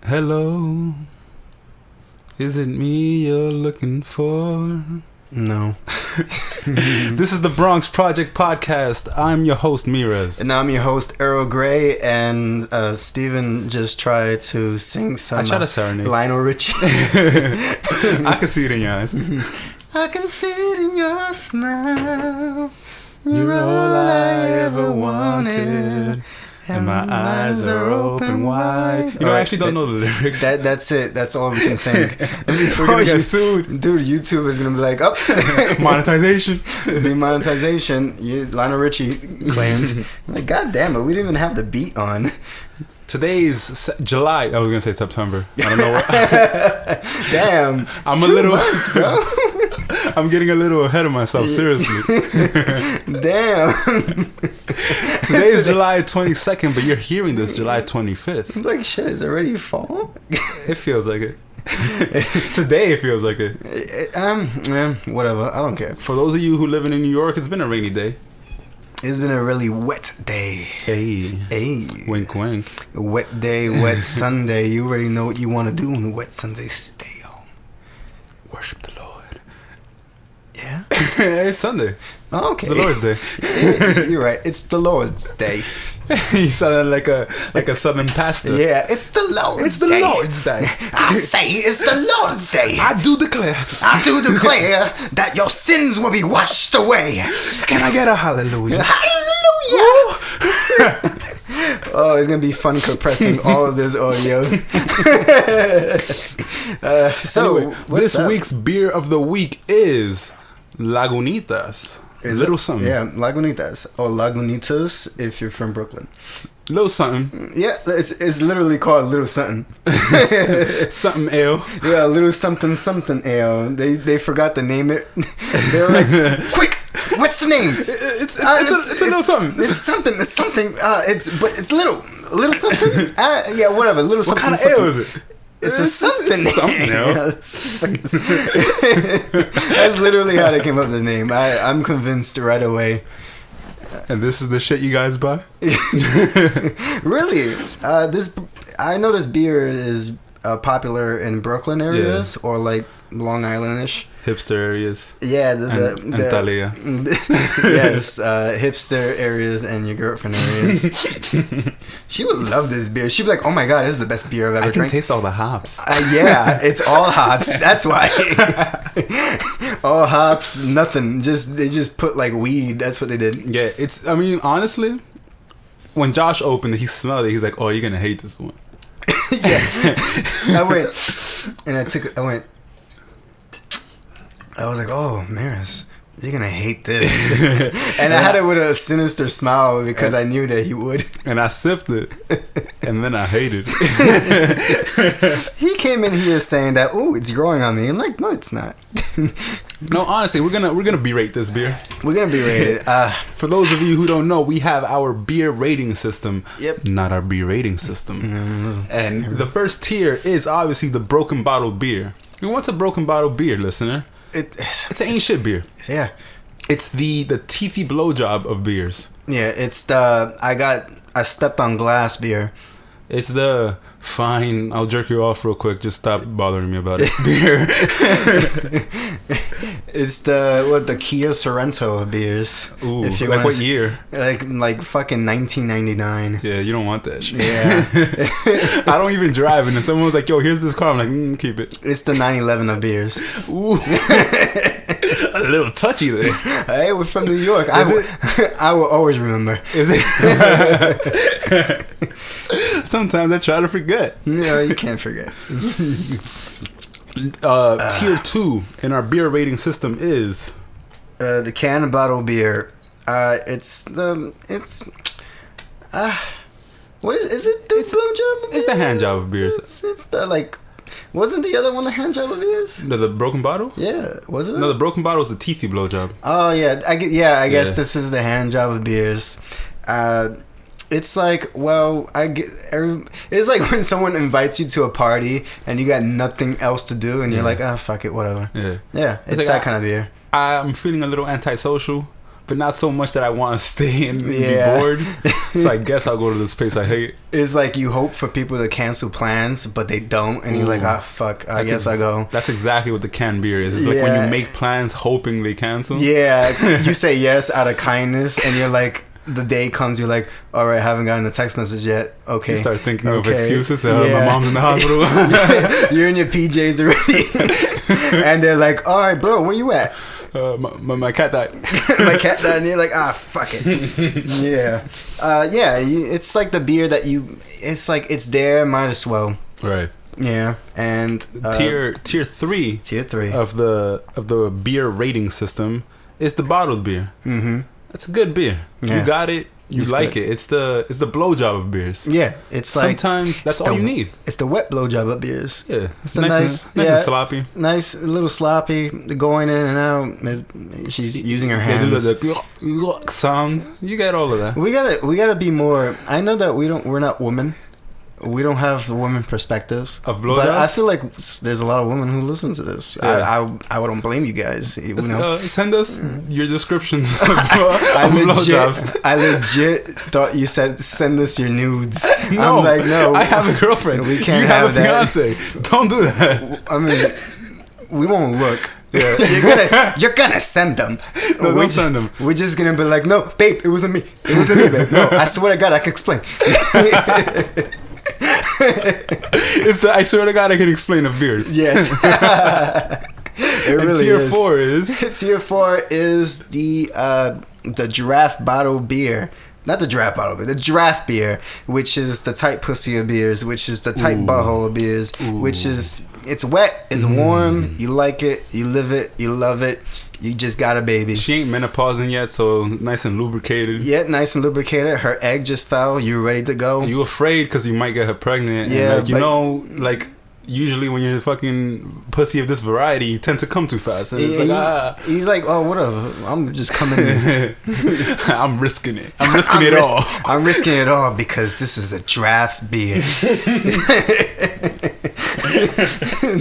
Hello, is it me you're looking for? No. This is the BRONX Project Podcast. I'm your host, Miraz. And I'm your host, Earl Grey, and Steven just tried to sing some I tried to serenade. Lionel Richie. I can see it in your eyes. I can see it in your smile. You're all I ever wanted. And my eyes are open wide. You know, I actually don't know the lyrics. That's it. That's all we can sing. We're gonna get sued. Dude, YouTube is gonna be like, oh. Monetization. Demonetization. Lionel Richie claimed. Like, god damn it, we didn't even have the beat on. Today's July. I was gonna say September. I don't know what. Damn. I'm 2 a little. months, bro. I'm getting a little ahead of myself. Seriously. Damn. Today is July 22nd, but you're hearing this July 25th. I'm like, shit, it's already fall? It feels like it. Today it feels like it. Whatever. I don't care. For those of you who live in New York, it's been a rainy day. It's been a really wet day. Hey. Wink, wink. Wet day, wet Sunday. You already know what you want to do on a wet Sunday. Stay home. Worship the Lord. Yeah? It's Sunday. Oh, okay. It's the Lord's Day. You're right. It's the Lord's Day. You sound like a southern pastor. Yeah, it's the Lord's Day. It's the Lord's Day. I say it's the Lord's Day. I do declare that your sins will be washed away. Can I get a hallelujah? Hallelujah. Oh, it's going to be fun compressing all of this audio. Anyway, this week's beer of the week is Lagunitas. Little something. Yeah, Lagunitas. Or Lagunitas if you're from Brooklyn. Little something. Yeah, it's literally called Little Something. Something ale. Yeah, Little Something Something Ale. They forgot to name it. They were like, quick! What's the name? It's a little something. It's something. It's something. It's little something. Yeah, whatever. Little what something. What kind of ale is it? It's a something. It's something. That's literally how they came up with the name. I'm convinced right away. And this is the shit you guys buy? Really? I know this beer is popular in Brooklyn areas or like Long Island-ish. Hipster areas. Yeah. And Thalia. Yes, hipster areas and your girlfriend areas. She would love this beer. She'd be like, oh my god, this is the best beer I've ever drank. I can taste all the hops. Yeah, it's all hops. That's why. All hops, nothing. They just put like weed. That's what they did. Yeah, I mean, honestly, when Josh opened it, he smelled it. He's like, oh, you're going to hate this one. Yeah. I was like, oh, Maris, you're going to hate this. And I had it with a sinister smile because I knew that he would. And I sipped it. And then I hated it. He came in here saying that, ooh, it's growing on me. I'm like, no, it's not. No, honestly, we're gonna berate this beer. We're going to berate it. For those of you who don't know, we have our beer rating system. Yep. Not our beer rating system. And the first tier is obviously the broken bottle beer. What's a broken bottle beer, listener? It's an ain't shit beer. Yeah. It's the teethy blowjob of beers. Yeah, it's the I stepped on glass beer. It's the fine, I'll jerk you off real quick, just stop bothering me about it beer. It's the Kia Sorrento of beers. Ooh, like what year? Like fucking 1999. Yeah, you don't want that shit. Yeah. I don't even drive, and then someone was like, yo, here's this car. I'm like, keep it. It's the 911 of beers. Ooh. A little touchy there. Hey, we're from New York. I will always remember. Is it? Sometimes I try to forget. No, you can't forget. Tier 2 in our beer rating system is the can and bottle beer. What is it? It's blowjob. It's the hand job of beers. It's the like. Wasn't the other one the hand job of beers? The broken bottle? Yeah, wasn't it? No, the broken bottle is the teethy blowjob. Oh yeah, I guess this is the hand job of beers. It's like, well, it's like when someone invites you to a party and you got nothing else to do and you're like, fuck it, whatever. Yeah, it's like that kind of beer. I'm feeling a little antisocial. but not so much that I want to stay and be bored. So I guess I'll go to this place I hate. It's like you hope for people to cancel plans, but they don't, and you're like, ah, fuck, I guess I go. That's exactly what the canned beer is. It's like when you make plans hoping they cancel. Yeah, you say yes out of kindness, and you're like, the day comes, you're like, all right, haven't gotten a text message yet. Okay. You start thinking of excuses. My mom's in the hospital. You're in your PJs already. And they're like, all right, bro, where you at? My cat died. My cat died, and you're like, fuck it. It's like the beer that it's like, it's there, might as well. Right. Yeah. And tier 3 of the beer rating system is the bottled beer. Mm-hmm. That's a good beer. You got it. You like it. It's the blowjob of beers. Yeah, it's like sometimes that's all you need. It's the wet blowjob of beers. Yeah, it's nice and sloppy. Nice, a little sloppy, going in and out. She's using her hands. They do the sound. You get all of that. We gotta be more. I know that we're not women. We don't have the women perspectives of blowjobs. But I feel like there's a lot of women who listen to this. Yeah. I don't blame you guys. You know? Send us your descriptions of blowjobs. I legit thought you said send us your nudes. No, I'm like, no. I have a girlfriend. We can't you have a fiance. Don't do that. I mean, we won't look. Yeah. You're gonna send them. No, don't send them. We're just gonna be like, no, babe, it wasn't me. It wasn't me, babe. No, I swear to God, I can explain. I swear to God I can explain of beers. Yes. It really tier is. 4 is tier 4 is the draft bottle beer. Not the draft bottle beer, the draft beer, which is the tight pussy of beers, which is the tight butthole of beers, which is, it's wet, it's warm, you like it, you live it, you love it. You just got a baby. She ain't menopausing yet, so nice and lubricated. Yeah, nice and lubricated. Her egg just fell. You ready to go? You afraid because you might get her pregnant. Yeah, and usually when you're fucking pussy of this variety, you tend to come too fast. And it's like, He's like, oh, whatever. I'm just coming in. I'm risking it. I'm risking it all. I'm risking it all because this is a draft beer.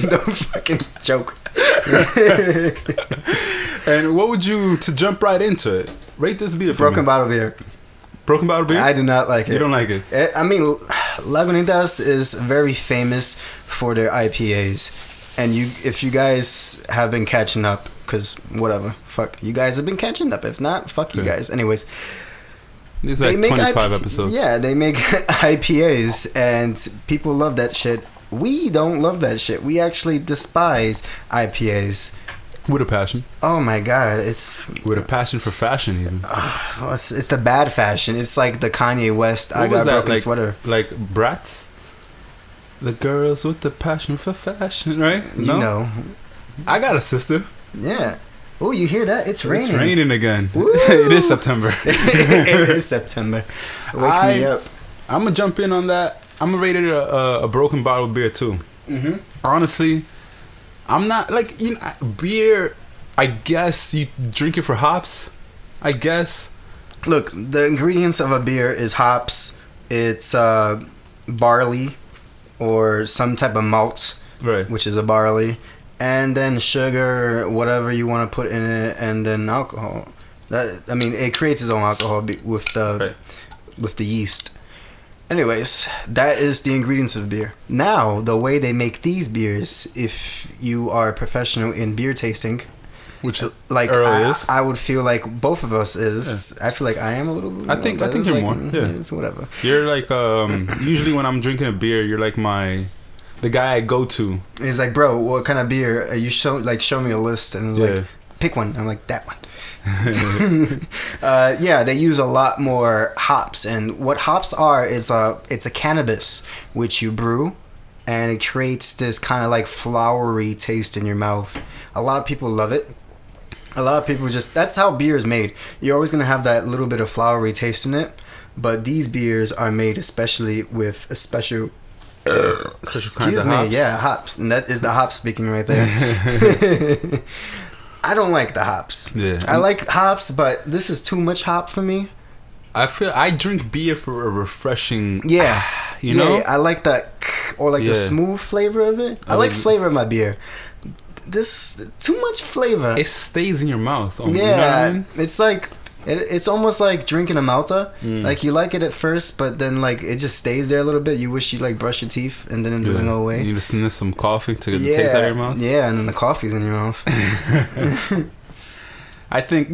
Don't fucking joke. And what would you, to jump right into it, rate this beer for Broken Bottle beer. Broken Bottle beer? I do not like it. You don't like it? I mean, Lagunitas is very famous for their IPAs. And if you guys have been catching up, because whatever, fuck, you guys have been catching up. If not, fuck you guys. Anyways. These are like 25 episodes. Yeah, they make IPAs, and people love that shit. We don't love that shit. We actually despise IPAs. With a passion. Oh my God, it's... With a passion for fashion, even. It's the bad fashion. It's like the Kanye West, I got broken sweater. Like Bratz? The girls with the passion for fashion, right? No? You know. I got a sister. Yeah. Oh, you hear that? It's raining. It's raining again. It is September. It is September. Wake me up. I'm going to jump in on that. I'm going to rate it a Broken Bottle beer, too. Mm-hmm. Honestly... I'm not, like, you know, beer, I guess you drink it for hops, I guess. Look, the ingredients of a beer is hops, it's barley, or some type of malt, right, which is a barley, and then sugar, whatever you want to put in it, and then alcohol. It creates its own alcohol with the yeast. Anyways, that is the ingredients of beer. Now, the way they make these beers, if you are a professional in beer tasting, which like Earl is, I would feel like both of us is. Yeah. I feel like I am a little. I think you're like, more. Yeah, it's whatever. You're like usually when I'm drinking a beer, you're like the guy I go to. He's like, bro, what kind of beer? You show me a list, and it's like, pick one. I'm like, that one. They use a lot more hops, and what hops are is it's a cannabis which you brew, and it creates this kind of like flowery taste in your mouth. A lot of people love it. A lot of people that's how beer is made. You're always gonna have that little bit of flowery taste in it, but these beers are made especially with a special kinds of hops. Yeah, hops, and that is the hop speaking right there. I don't like the hops. Yeah, I like hops, but this is too much hop for me. I drink beer for a refreshing. Yeah, you know. I like that, or like the smooth flavor of it. I like flavor of my beer. This too much flavor. It stays in your mouth. You know what I mean? It's like It's almost like drinking a Malta. Like you like it at first, but then like it just stays there a little bit. You wish you like brush your teeth, and then it doesn't go away. You need to sniff some coffee to get the taste out of your mouth. Yeah, and then the coffee's in your mouth. I think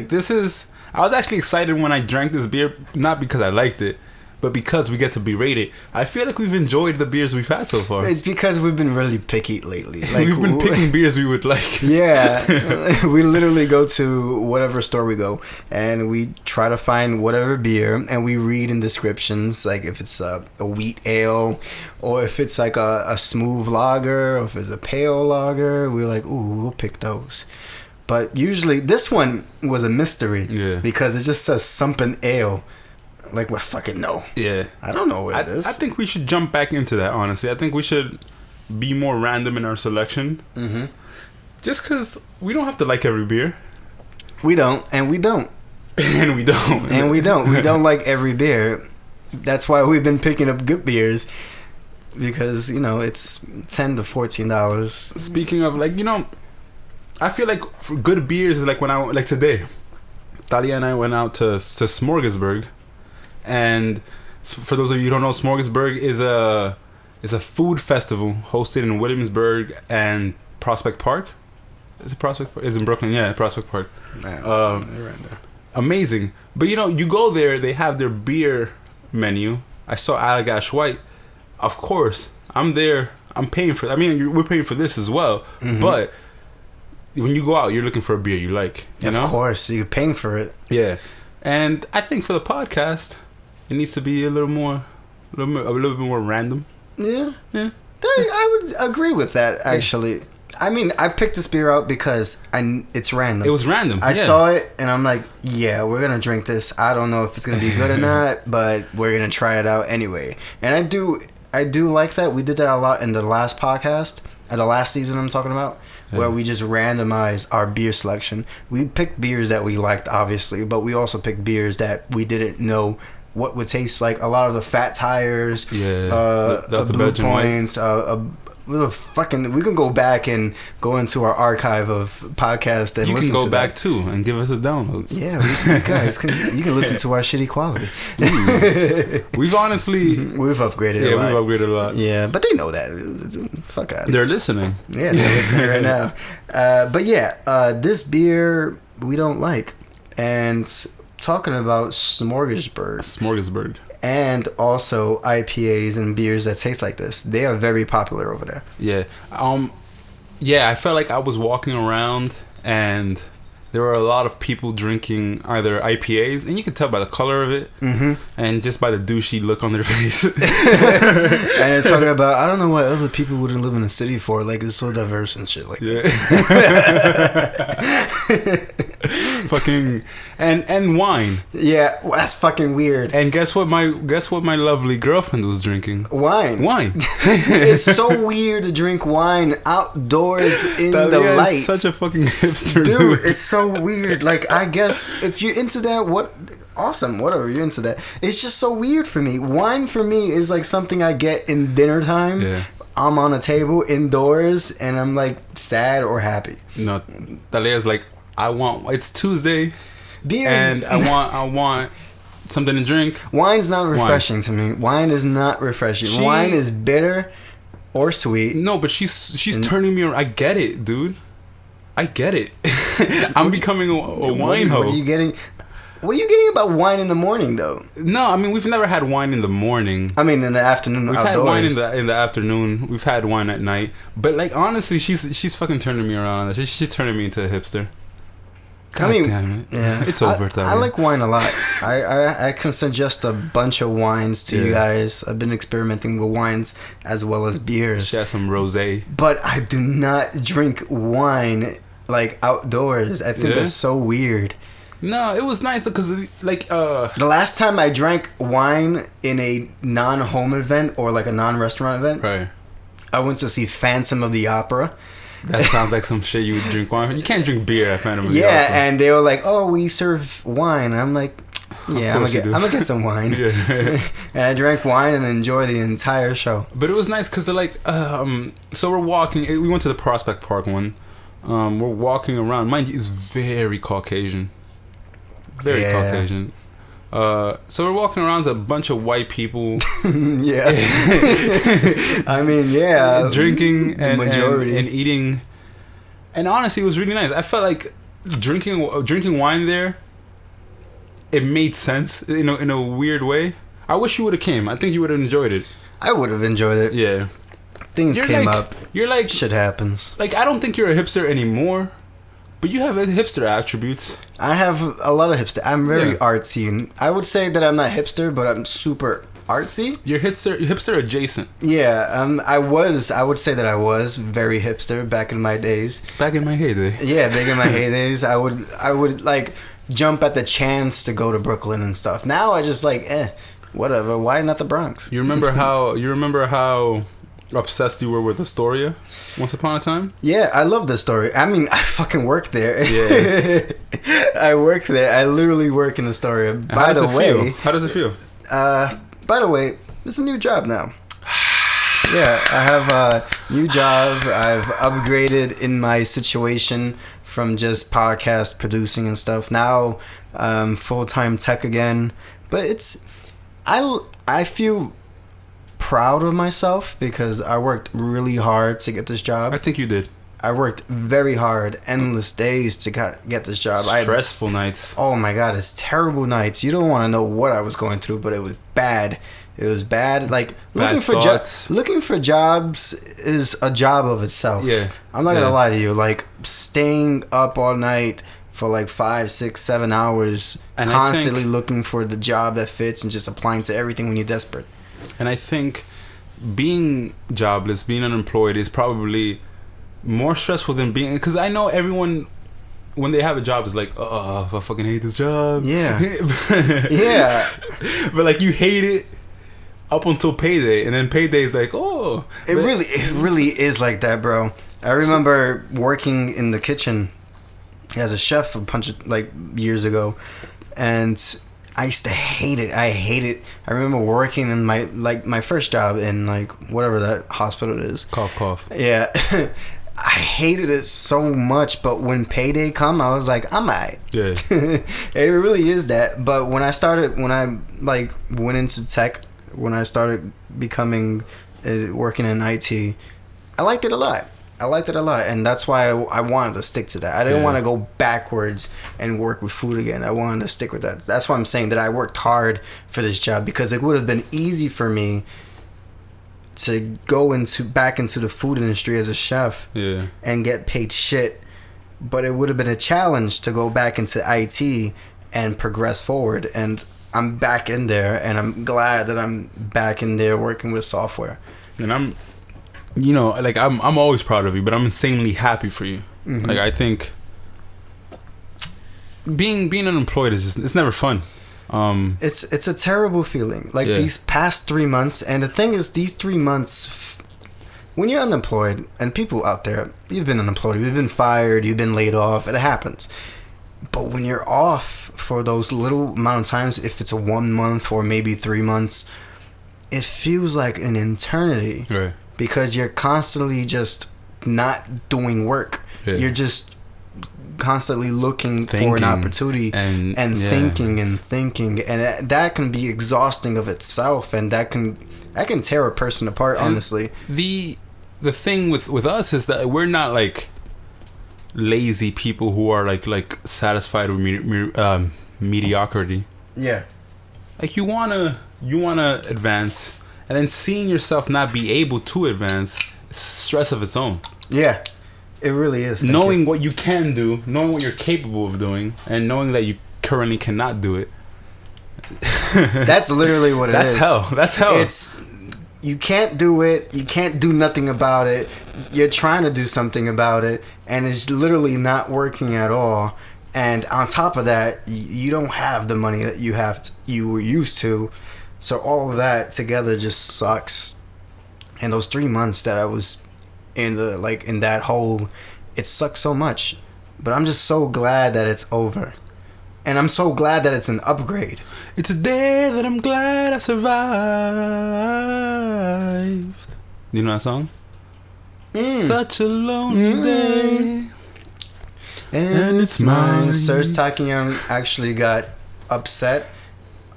this is. I was actually excited when I drank this beer, not because I liked it, but because we get to berate it. I feel like we've enjoyed the beers we've had so far. It's because we've been really picky lately. Like, we've been picking beers we would like. Yeah. We literally go to whatever store we go, and we try to find whatever beer, and we read in descriptions, like if it's a wheat ale, or if it's like a smooth lager, or if it's a pale lager. We're like, ooh, we'll pick those. But usually, this one was a mystery. Yeah. Because it just says something ale. Like, what fucking no. Yeah. I don't know what it is. I think we should jump back into that, honestly. I think we should be more random in our selection. Mm-hmm. Just because we don't have to like every beer. We don't, and we don't. And we don't. And we don't. We don't like every beer. That's why we've been picking up good beers. Because, you know, it's $10 to $14. Speaking of, like, you know, I feel like for good beers is like when like today, Talia and I went out to Smorgasburg, and for those of you who don't know, Smorgasburg is a food festival hosted in Williamsburg and Prospect Park. Is it Prospect Park? It's in Brooklyn, yeah, Prospect Park. Man, right there. Amazing, but you know, you go there, they have their beer menu. I saw Allagash White. Of course, I'm there. I'm paying for. I mean, we're paying for this as well, but when you go out, you're looking for a beer you like. You know? Of course, you're paying for it. Yeah, and I think for the podcast, it needs to be a little bit more random. Yeah. I would agree with that. Actually, I mean, I picked this beer out because it's random. It was random. I saw it and I'm like, yeah, we're gonna drink this. I don't know if it's gonna be good or not, but we're gonna try it out anyway. And I do like that. We did that a lot in the last podcast. The last season I'm talking about, where we just randomized our beer selection. We picked beers that we liked, obviously, but we also picked beers that we didn't know what would taste like. A lot of the Fat Tires, the Blue Points, we can go back and go into our archive of podcasts and listen to You can go back too and give us the downloads. Yeah, you can listen to our shitty quality. We've upgraded a lot. We've upgraded a lot. Yeah, but they know that. Fuck out. They're listening. Yeah, they're listening right now. But yeah, this beer we don't like. And talking about Smorgasburg. And also IPAs and beers that taste like this. They are very popular over there. Yeah. Yeah, I felt like I was walking around and there were a lot of people drinking either IPAs, and you could tell by the color of it, and just by the douchey look on their face. And they're talking about, I don't know what other people wouldn't live in a city for. Like, it's so diverse and shit like that. Fucking and wine. Yeah, well, that's fucking weird. And guess what my lovely girlfriend was drinking? Wine. It's so weird to drink wine outdoors in the light. Such a fucking hipster, dude. It's so weird. Like, I guess if you're into that, awesome, whatever, you're into that. It's just so weird for me. Wine for me is like something I get in dinner time. Yeah. I'm on a table indoors and I'm like sad or happy. No, Talia's like, it's Tuesday, beers, and I want something to drink. Wine's not refreshing to me. Wine is not refreshing. Wine is bitter or sweet. No, but she's turning me around. I get it, dude. I get it. I'm becoming a wine hoe. What are you getting about wine in the morning, though? No, I mean, we've never had wine in the morning. I mean, in the afternoon. We've outdoors. had wine in the afternoon. We've had wine at night. But like, honestly, she's fucking turning me around. She's turning me into a hipster. God damn it. Yeah, it's over. I like wine a lot. I can suggest a bunch of wines to you guys. I've been experimenting with wines as well as beers. She has some rosé. But I do not drink wine like outdoors. I think that's so weird. No, it was nice because like the last time I drank wine in a non-home event or like a non-restaurant event, right? I went to see Phantom of the Opera. That sounds like some shit you would drink wine. You can't drink beer at Phantom of the Opera. Yeah, and they were like, "Oh, we serve wine." And I'm like, "Yeah, I'm gonna get some wine." And I drank wine and enjoyed the entire show. But it was nice because they're like, so we're walking. We went to the Prospect Park one. We're walking around. Mind you, it's very Caucasian. very Caucasian. So we're walking around as a bunch of white people. Yeah. I mean, yeah. Drinking and majority. and eating. And honestly, it was really nice. I felt like drinking wine there, it made sense in a weird way. I wish you would have came. I think you would have enjoyed it. I would have enjoyed it. Yeah. Things came up. You're like... Shit happens. Like, I don't think you're a hipster anymore, but you have hipster attributes. I have a lot of hipster. I'm very artsy. And I would say that I'm not hipster, but I'm super artsy. You're hipster adjacent. Yeah, I would say that I was very hipster back in my days. Back in my heyday. Yeah, back in my heydays. I would like jump at the chance to go to Brooklyn and stuff. Now I just like, whatever. Why not the Bronx? You remember how obsessed you were with Astoria once upon a time? Yeah, I love the story. I mean, I fucking worked there. Yeah. I work there. I literally work in Astoria. How does it feel? By the way, it's a new job now. Yeah, I have a new job. I've upgraded in my situation from just podcast producing and stuff. Now, full-time tech again. But I feel proud of myself because I worked really hard to get this job. I think you did. I worked very hard, endless days to get this job. Stressful nights. Oh my god, it's terrible nights. You don't want to know what I was going through, but it was bad. It was bad. Like looking for jobs is a job of itself. Yeah, I'm not gonna lie to you. Like staying up all night for like 5, 6, 7 hours, and constantly looking for the job that fits and just applying to everything when you're desperate. And I think being jobless, being unemployed, is probably more stressful than being, because I know everyone when they have a job is like, oh, I fucking hate this job. Yeah. Yeah. But like you hate it up until payday, and then payday is like, oh. It really is like that, bro. I remember working in the kitchen as a chef a bunch of like years ago, and I used to hate it. I remember working in my first job in like whatever that hospital is. Cough, cough. Yeah. I hated it so much, but when payday come, I was like, I'm alright. Yeah. It really is that. But when I like went into tech, when I started becoming working in IT, I liked it a lot. And that's why I wanted to stick to that. I didn't want to go backwards and work with food again. I wanted to stick with that. That's why I'm saying that I worked hard for this job, because it would have been easy for me to go back into the food industry as a chef and get paid shit, but it would have been a challenge to go back into IT and progress forward. And I'm back in there, and I'm glad that I'm back in there working with software. And I'm I'm always proud of you, but I'm insanely happy for you. Mm-hmm. Like I think being unemployed is just, it's never fun. It's a terrible feeling. Like these past 3 months, and the thing is, these 3 months, when you're unemployed, and people out there, you've been unemployed, you've been fired, you've been laid off, it happens. But when you're off for those little amount of times, if it's a 1 month or maybe 3 months, it feels like an eternity. Right. Because you're constantly just not doing work. Yeah. You're just constantly looking for an opportunity and thinking, and that can be exhausting of itself, and that can tear a person apart. And honestly, the thing with us is that we're not like lazy people who are like satisfied with mediocrity. Yeah, like you wanna advance, and then seeing yourself not be able to advance is stress of its own. Yeah. It really is. Knowing what you can do, knowing what you're capable of doing, and knowing that you currently cannot do it. That's literally what it is. That's hell. It's, you can't do it. You can't do nothing about it. You're trying to do something about it, and it's literally not working at all. And on top of that, you don't have the money that you were used to. So all of that together just sucks. And those 3 months that I was in that hole, it sucks so much. But I'm just so glad that it's over. And I'm so glad that it's an upgrade. It's a day that I'm glad I survived. You know that song? Such a lonely day. and it's mine. Serge Tankian actually got upset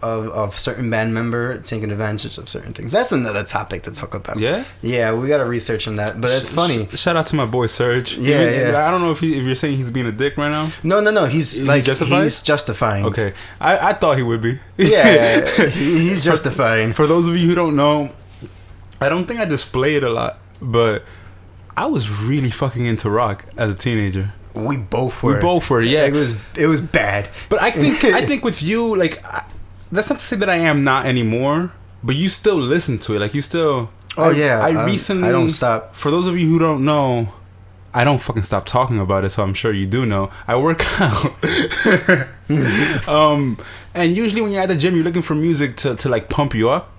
of certain band member taking advantage of certain things. That's another topic to talk about. Yeah, we gotta research on that. But it's funny. Shout out to my boy Serge. Yeah. I don't know if you're saying he's being a dick right now. No. He's like justified? He's justifying. Okay, I thought he would be. Yeah, he's justifying. For those of you who don't know, I don't think I displayed a lot, but I was really fucking into rock as a teenager. We both were. Yeah. It was bad. But I think with you, like, that's not to say that I am not anymore, but you still listen to it. Like, you still... I recently... I don't stop. For those of you who don't know, I don't fucking stop talking about it, so I'm sure you do know. I work out. And usually when you're at the gym, you're looking for music to like, pump you up.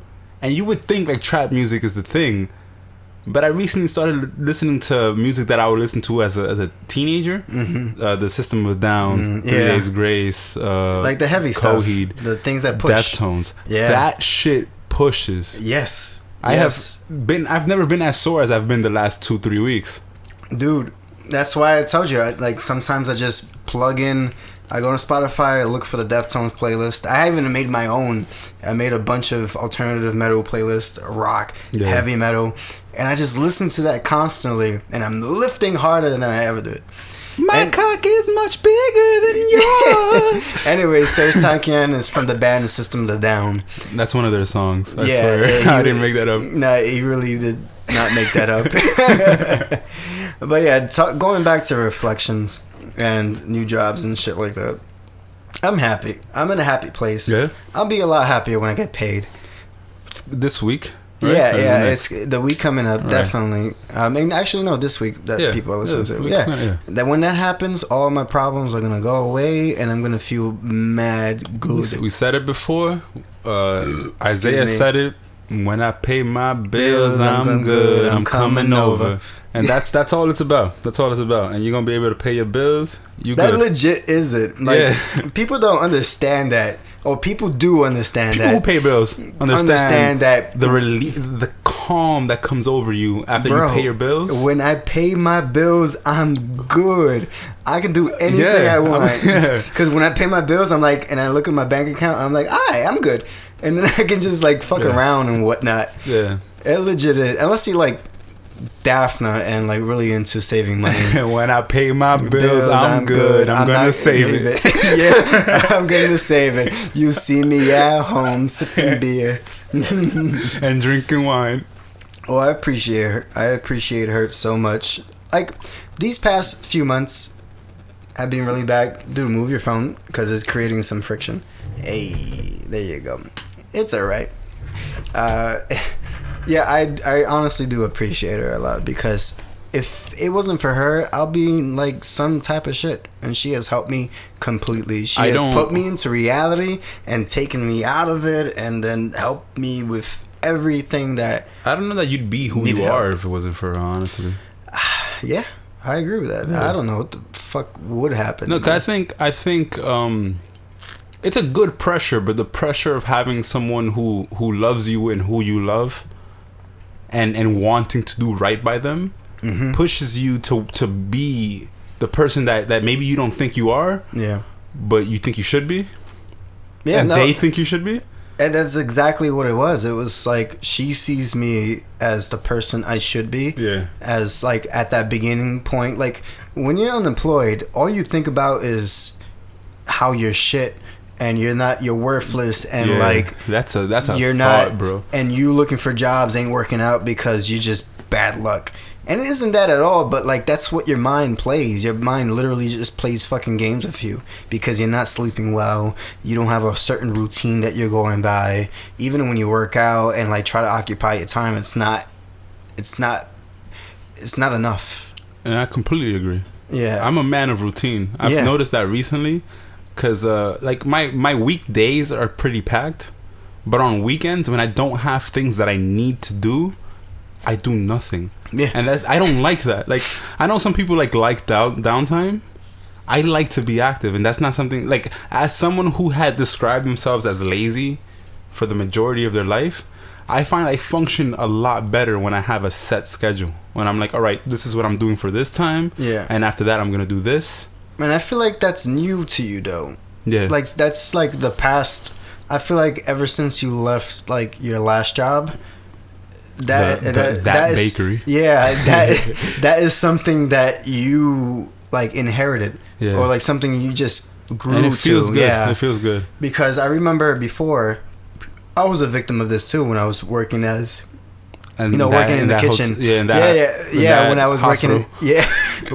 And you would think, like, trap music is the thing. But I recently started listening to music that I would listen to as a teenager. The System of a Down, 3 Days Grace, like the heavy Coheed, stuff, the things that push. Deftones. Yeah, that shit pushes. Yes, I've never been as sore as I've been the last 2-3 weeks. Dude, that's why I told you. Like sometimes I just plug in. I go to Spotify, I look for the Deftones playlist. I even made my own. I made a bunch of alternative metal playlists, rock, heavy metal, and I just listen to that constantly, and I'm lifting harder than I ever did. My cock is much bigger than yours. Anyway, Serge Tankian is from the band The System of a Down. That's one of their songs. I swear. I didn't make that up. No, he really did not make that up. But yeah, going back to reflections and new jobs and shit like that, I'm happy. I'm in a happy place. Yeah. I'll be a lot happier when I get paid. This week? Right? Yeah. It's the week coming up, right. Definitely. I mean, actually, no, this week that people are listening to. Yeah. That when that happens, all my problems are gonna go away, and I'm gonna feel mad good. We said it before. Isaiah said it. When I pay my bills, I'm good. I'm coming over. And that's all it's about. That's all it's about. And you're gonna be able to pay your bills. That legit is it. Like people don't understand that. Or people do understand people that. People who pay bills understand that the relief, the calm that comes over you after you pay your bills. When I pay my bills, I'm good. I can do anything I want. Because when I pay my bills, I'm like, and I look at my bank account, I'm like, alright, I'm good. And then I can just like fuck around and whatnot. Yeah. It legit is. Unless you like Daphne and like really into saving money. When I pay my bills, I'm good. I'm gonna save it. Yeah, I'm gonna save it. You see me at home sipping beer and drinking wine. Oh, I appreciate her so much. Like these past few months have been really bad. Dude, move your phone because it's creating some friction. Hey, there you go. It's alright. Yeah, I honestly do appreciate her a lot because if it wasn't for her, I'll be like some type of shit. And she has helped me completely. She has put me into reality and taken me out of it and then helped me with everything that... I don't know that you'd be who you are if it wasn't for her, honestly. Yeah, I agree with that. Yeah. I don't know what the fuck would happen. Look, I think it's a good pressure, but the pressure of having someone who loves you and who you love and wanting to do right by them pushes you to be the person that maybe you don't think you are, but you think you should be, and they think you should be. And that's exactly what it was. It was like she sees me as the person I should be. Yeah. As like at that beginning point, like when you're unemployed, all you think about is how you're shit. And you're worthless, and like that's a you're thought, not, bro. And you looking for jobs ain't working out because you just bad luck. And it isn't that at all, but like that's what your mind plays. Your mind literally just plays fucking games with you because you're not sleeping well. You don't have a certain routine that you're going by. Even when you work out and like try to occupy your time, it's not enough. And I completely agree. Yeah, I'm a man of routine. I've noticed that recently. Because like my weekdays are pretty packed, but on weekends when I don't have things that I need to do, I do nothing. Yeah, and I don't like that. Like I know some people like downtime. I like to be active, and that's not something like as someone who had described themselves as lazy for the majority of their life. I find I function a lot better when I have a set schedule. When I'm like, all right, this is what I'm doing for this time. Yeah, and after that I'm gonna do this. And I feel like that's new to you though. Yeah. Like that's like the past. I feel like ever since you left like your last job, that is, bakery. Yeah, that is something that you like inherited, or like something you just grew and it feels to. Good. Yeah, it feels good. Because I remember before, I was a victim of this too when I was working as. And working in the kitchen. When I was hospital.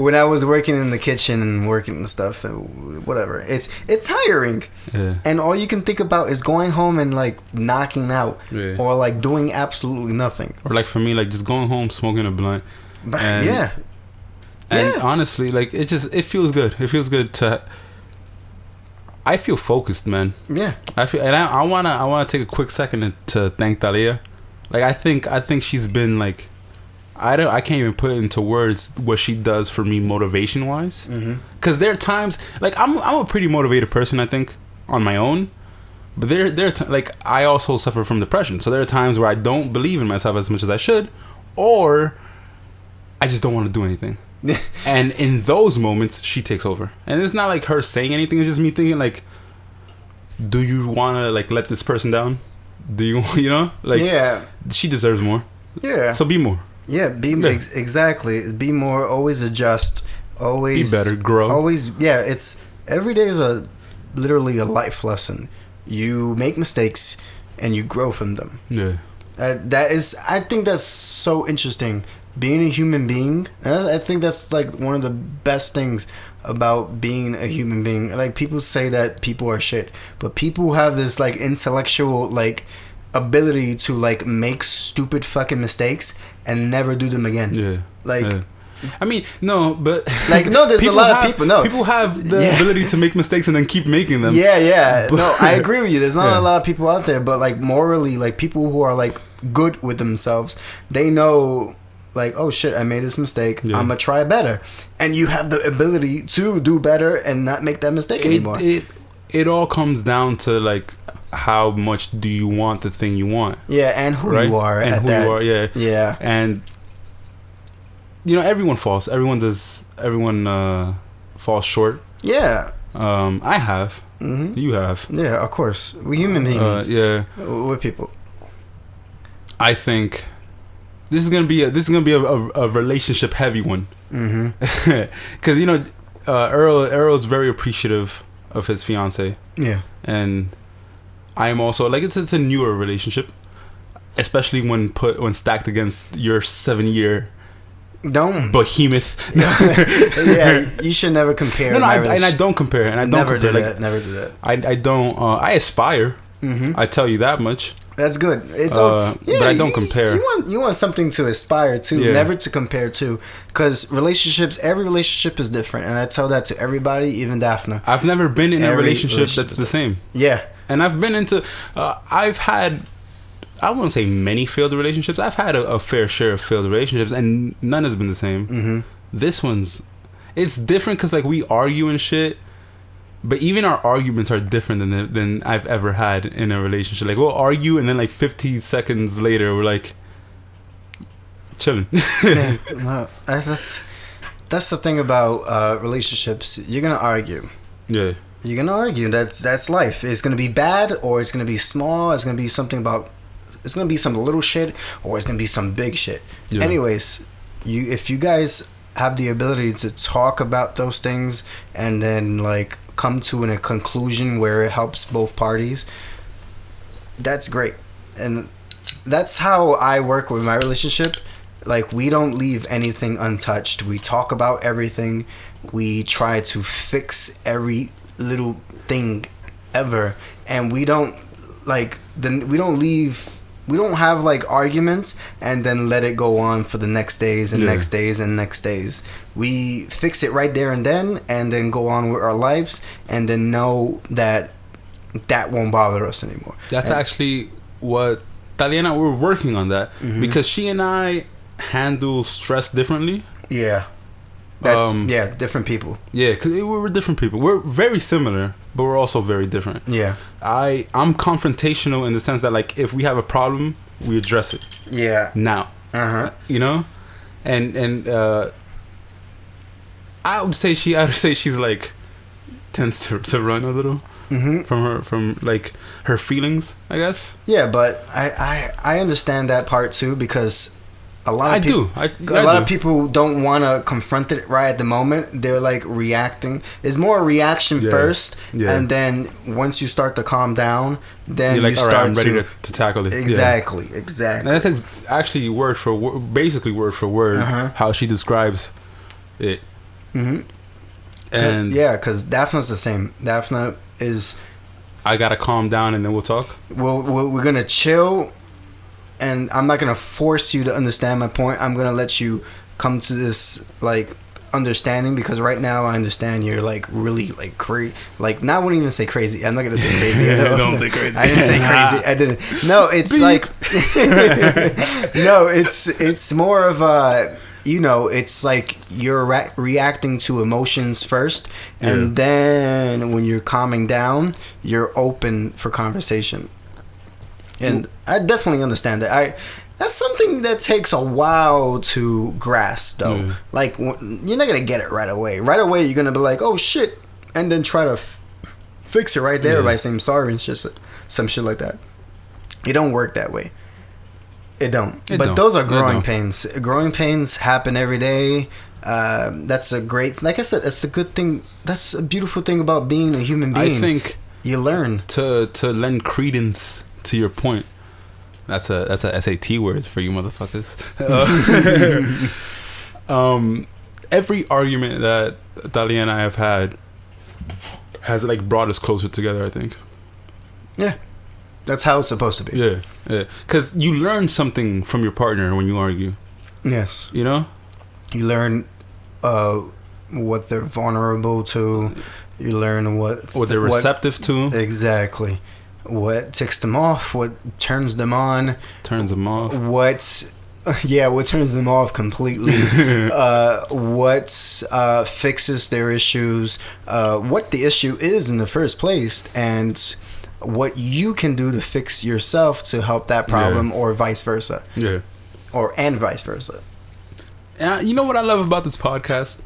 when I was working in the kitchen and working and stuff, whatever. It's tiring, and all you can think about is going home and like knocking out, or like doing absolutely nothing. Or like for me, like just going home, smoking a blunt. And, and honestly, like it feels good. It feels good to. I feel focused, man. Yeah, I feel, and I wanna take a quick second to thank Talia. Like I think she's been like, I can't even put into words what she does for me motivation wise. Because there are times like I'm a pretty motivated person, I think, on my own. But like I also suffer from depression, so there are times where I don't believe in myself as much as I should, or I just don't want to do anything. And in those moments, she takes over, and it's not like her saying anything. It's just me thinking like, do you want to like let this person down? Do you like? Yeah, she deserves more. Yeah, so be more. Yeah, exactly. Be more. Always adjust. Always be better. Grow. Always. Yeah, it's every day is literally a life lesson. You make mistakes and you grow from them. Yeah. That is. I think that's so interesting. Being a human being. I think that's like one of the best things about being a human being. Like people say that people are shit, but people have this like intellectual like ability to like make stupid fucking mistakes and never do them again. Yeah. Like I mean, no, but like no, there's a lot of people. No, people have the ability to make mistakes and then keep making them. Yeah. But, no, I agree with you. There's not a lot of people out there, but like morally, like people who are like good with themselves, they know. Like, oh shit, I made this mistake. I'm gonna try better, and you have the ability to do better and not make that mistake anymore. It all comes down to like how much do you want the thing you want? Yeah, and who you are, and who you are. Yeah, and everyone falls. Everyone falls short. Yeah. I have. Mm-hmm. You have. Yeah, of course. We human beings. We're people. I think. This is gonna be a relationship heavy one, because Earl's very appreciative of his fiance. Yeah, and I am also like it's a newer relationship, especially when stacked against your 7-year behemoth. Yeah, you should never compare. No, and I don't compare, and I don't never compare. Do that. Never do that. I don't. I aspire. I tell you that much. That's good. It's but I don't compare. You want something to aspire to, never to compare to, because every relationship is different, and I tell that to everybody, even Daphne. I've never been in a relationship that's the same. Yeah, and I've been into. I've had. I won't say many failed relationships. I've had a fair share of failed relationships, and none has been the same. This one's. It's different because like we argue and shit. But even our arguments are different than I've ever had in a relationship. Like we'll argue and then like 50 seconds later we're like chilling. Yeah, no, that's the thing about relationships. You're gonna argue. Yeah. You're gonna argue. That's life. It's gonna be bad or it's gonna be small. It's gonna be something about. It's gonna be some little shit or it's gonna be some big shit. Yeah. Anyways, if you guys have the ability to talk about those things and then like come to a conclusion where it helps both parties, that's great. And that's how I work with my relationship. Like we don't leave anything untouched. We talk about everything. We try to fix every little thing ever, and we don't have like arguments and then let it go on for the next days and next days and next days. We fix it right there and then go on with our lives, and then know that won't bother us anymore. That's actually what Taliana, we're working on that, because she and I handle stress differently. Yeah. That's different people. Yeah, because we're different people. We're very similar, but we're also very different. Yeah. I'm confrontational in the sense that like if we have a problem, we address it. Yeah. Now. And I would say she's like tends to run a little from like her feelings, I guess. Yeah, but I understand that part too, because a lot of I people don't want to confront it right at the moment. They're like reacting. It's more a reaction first, and then once you start to calm down, then you're like, you all start right, I'm ready to tackle it. Exactly. And that's actually basically word for word how she describes it. And yeah, because Daphne's the same. Daphne is, I gotta calm down and then we'll talk. We're gonna chill, and I'm not gonna force you to understand my point. I'm gonna let you come to this like understanding, because right now I understand you're like really like crazy. Like, I wouldn't even say crazy. I'm not gonna say crazy. Don't say crazy. I didn't say crazy. I didn't. No, it's like no, it's more of a, you know, it's like you're reacting to emotions first, and then when you're calming down, you're open for conversation. And I definitely understand that. That's something that takes a while to grasp, though. Like, you're not gonna get it right away. Right away, you're gonna be like, "Oh shit," and then try to fix it right there by saying sorry and just some shit like that. It don't work that way. It don't. Those are growing pains. Growing pains happen every day. That's a great, like I said, that's a good thing. That's a beautiful thing about being a human being. I think you learn to lend credence to your point. That's a SAT word for you motherfuckers. Every argument that Talia and I have had has like brought us closer together, I think. Yeah. That's how it's supposed to be. Yeah. Because you learn something from your partner when you argue. Yes. You know? You learn what they're vulnerable to. You learn what they're receptive to. Exactly. What ticks them off, what turns them on. Turns them off. What turns them off completely. What fixes their issues. What the issue is in the first place. And what you can do to fix yourself to help that problem, or vice versa. Yeah. And vice versa. You know what I love about this podcast?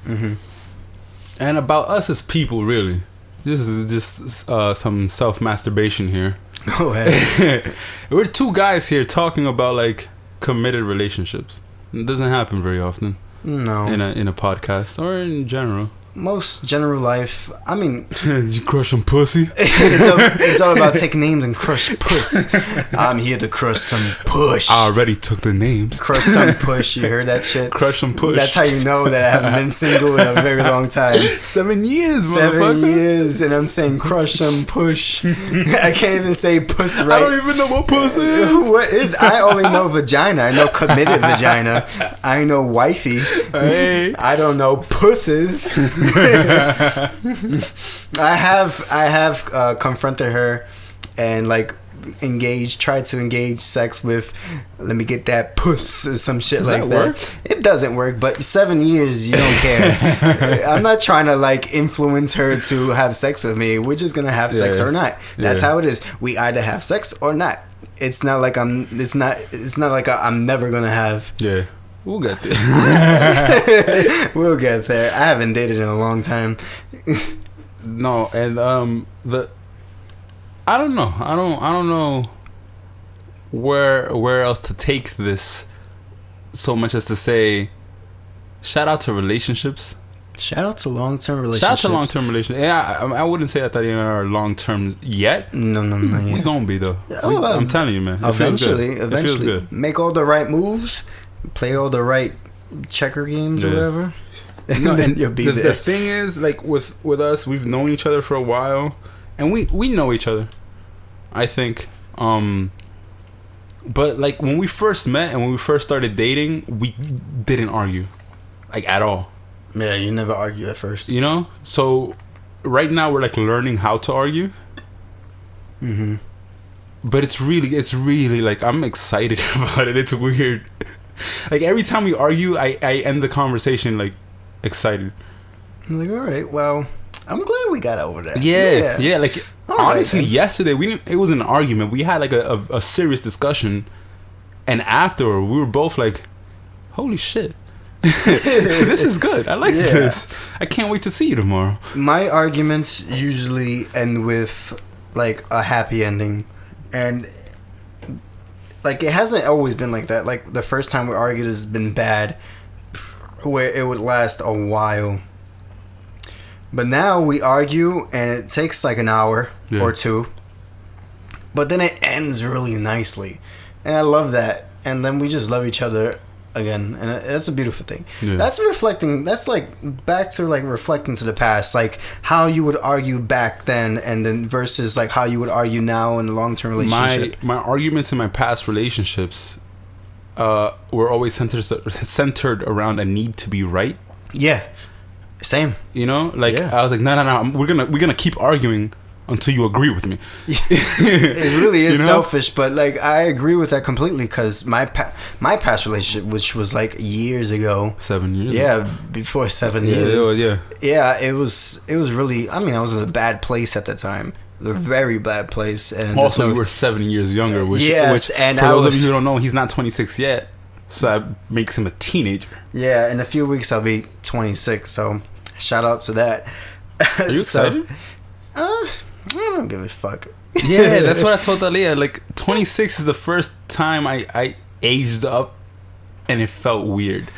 And about us as people, really. This is just some self-masturbation here. Go ahead. We're two guys here talking about like committed relationships. It doesn't happen very often. No. In a podcast or in general. Most general life, I mean... Did you crush some pussy? it's all about taking names and crush puss. I'm here to crush some push. I already took the names. Crush some push. You heard that shit? Crush some push. That's how you know that I haven't been single in a very long time. 7 years, 7 years, and I'm saying crush some push. I can't even say puss right. I don't even know what puss is. What is? I only know vagina. I know committed vagina. I know wifey. Hey. I don't know pusses. I have confronted her and like tried to engage sex with, let me get that puss or some shit. Does like that work? It doesn't work, but 7 years you don't care. I'm not trying to like influence her to have sex with me. We're just gonna have sex or not. That's how it is. We either have sex or not. It's not like I'm never gonna have. Yeah. We'll get there. We'll get there. I haven't dated in a long time. No, and I don't know. I don't know where else to take this, so much as to say, shout out to relationships. Shout out to long-term relationships. Shout out to long-term relationships. Yeah, I wouldn't say that they are long-term yet. No, yet. We gonna be though. I'm telling you, man. Eventually. It feels good. Make all the right moves. Play all the right checker games or whatever. No, and you'll be there. The thing is, like with us, we've known each other for a while, and we know each other, I think. But like when we first met and when we first started dating, we didn't argue, like at all. Yeah, you never argue at first. You know, so right now we're like learning how to argue. But it's really like I'm excited about it. It's weird. Like every time we argue, I end the conversation like excited. I'm like, all right, well, I'm glad we got over that. Yeah. Like all honestly, yesterday it was an argument. We had like a serious discussion, and afterward we were both like, "Holy shit!" This is good. I like this. I can't wait to see you tomorrow. My arguments usually end with like a happy ending, and like it hasn't always been like that. Like the first time we argued has been bad, where it would last a while. But now we argue and it takes like an hour or two, but then it ends really nicely, and I love that. And then we just love each other again, and that's a beautiful thing. That's reflecting. That's like back to like reflecting to the past, like how you would argue back then, and then versus like how you would argue now in a long-term relationship. My arguments in my past relationships were always centered around a need to be right. Yeah, same. You know, like I was like, no, we're gonna keep arguing until you agree with me. It really is selfish, but like I agree with that completely, because my past relationship, which was like years ago, 7 years ago. Before 7 years, it was really, I mean, I was in a bad place at the time, a very bad place. And also you were 7 years younger, which and for those of you who don't know, he's not 26 yet, so that makes him a teenager. In a few weeks I'll be 26, so shout out to that. Are you excited? I don't give a fuck. Yeah, that's what I told Aaliyah. Like 26 is the first time I aged up, and it felt weird.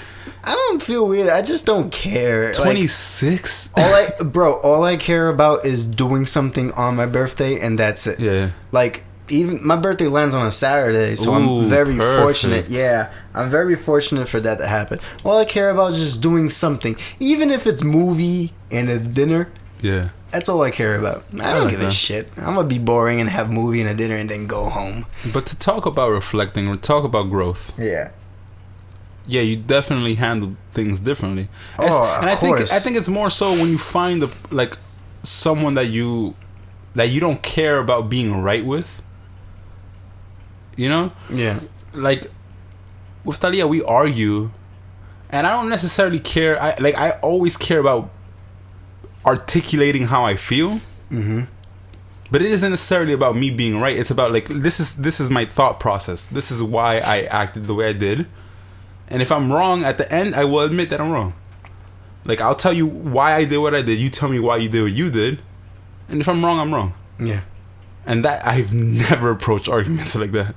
I don't feel weird. I just don't care. 26. All I care about is doing something on my birthday, and that's it. Yeah. Like even my birthday lands on a Saturday, so I'm very fortunate. Yeah, I'm very fortunate for that to happen. All I care about is just doing something, even if it's movie and a dinner. Yeah. That's all I care about. I don't give a shit. I'm gonna be boring and have a movie and a dinner and then go home. But to talk about reflecting, or talk about growth. Yeah, you definitely handle things differently. Of course. I think it's more so when you find someone that you don't care about being right with. You know? Yeah. Like with Talia, we argue, and I don't necessarily care. I always care about articulating how I feel, but it isn't necessarily about me being right. It's about like this is my thought process. This is why I acted the way I did, and if I'm wrong at the end, I will admit that I'm wrong. Like I'll tell you why I did what I did. You tell me why you did what you did, and if I'm wrong, I'm wrong. Yeah, and that I've never approached arguments like that.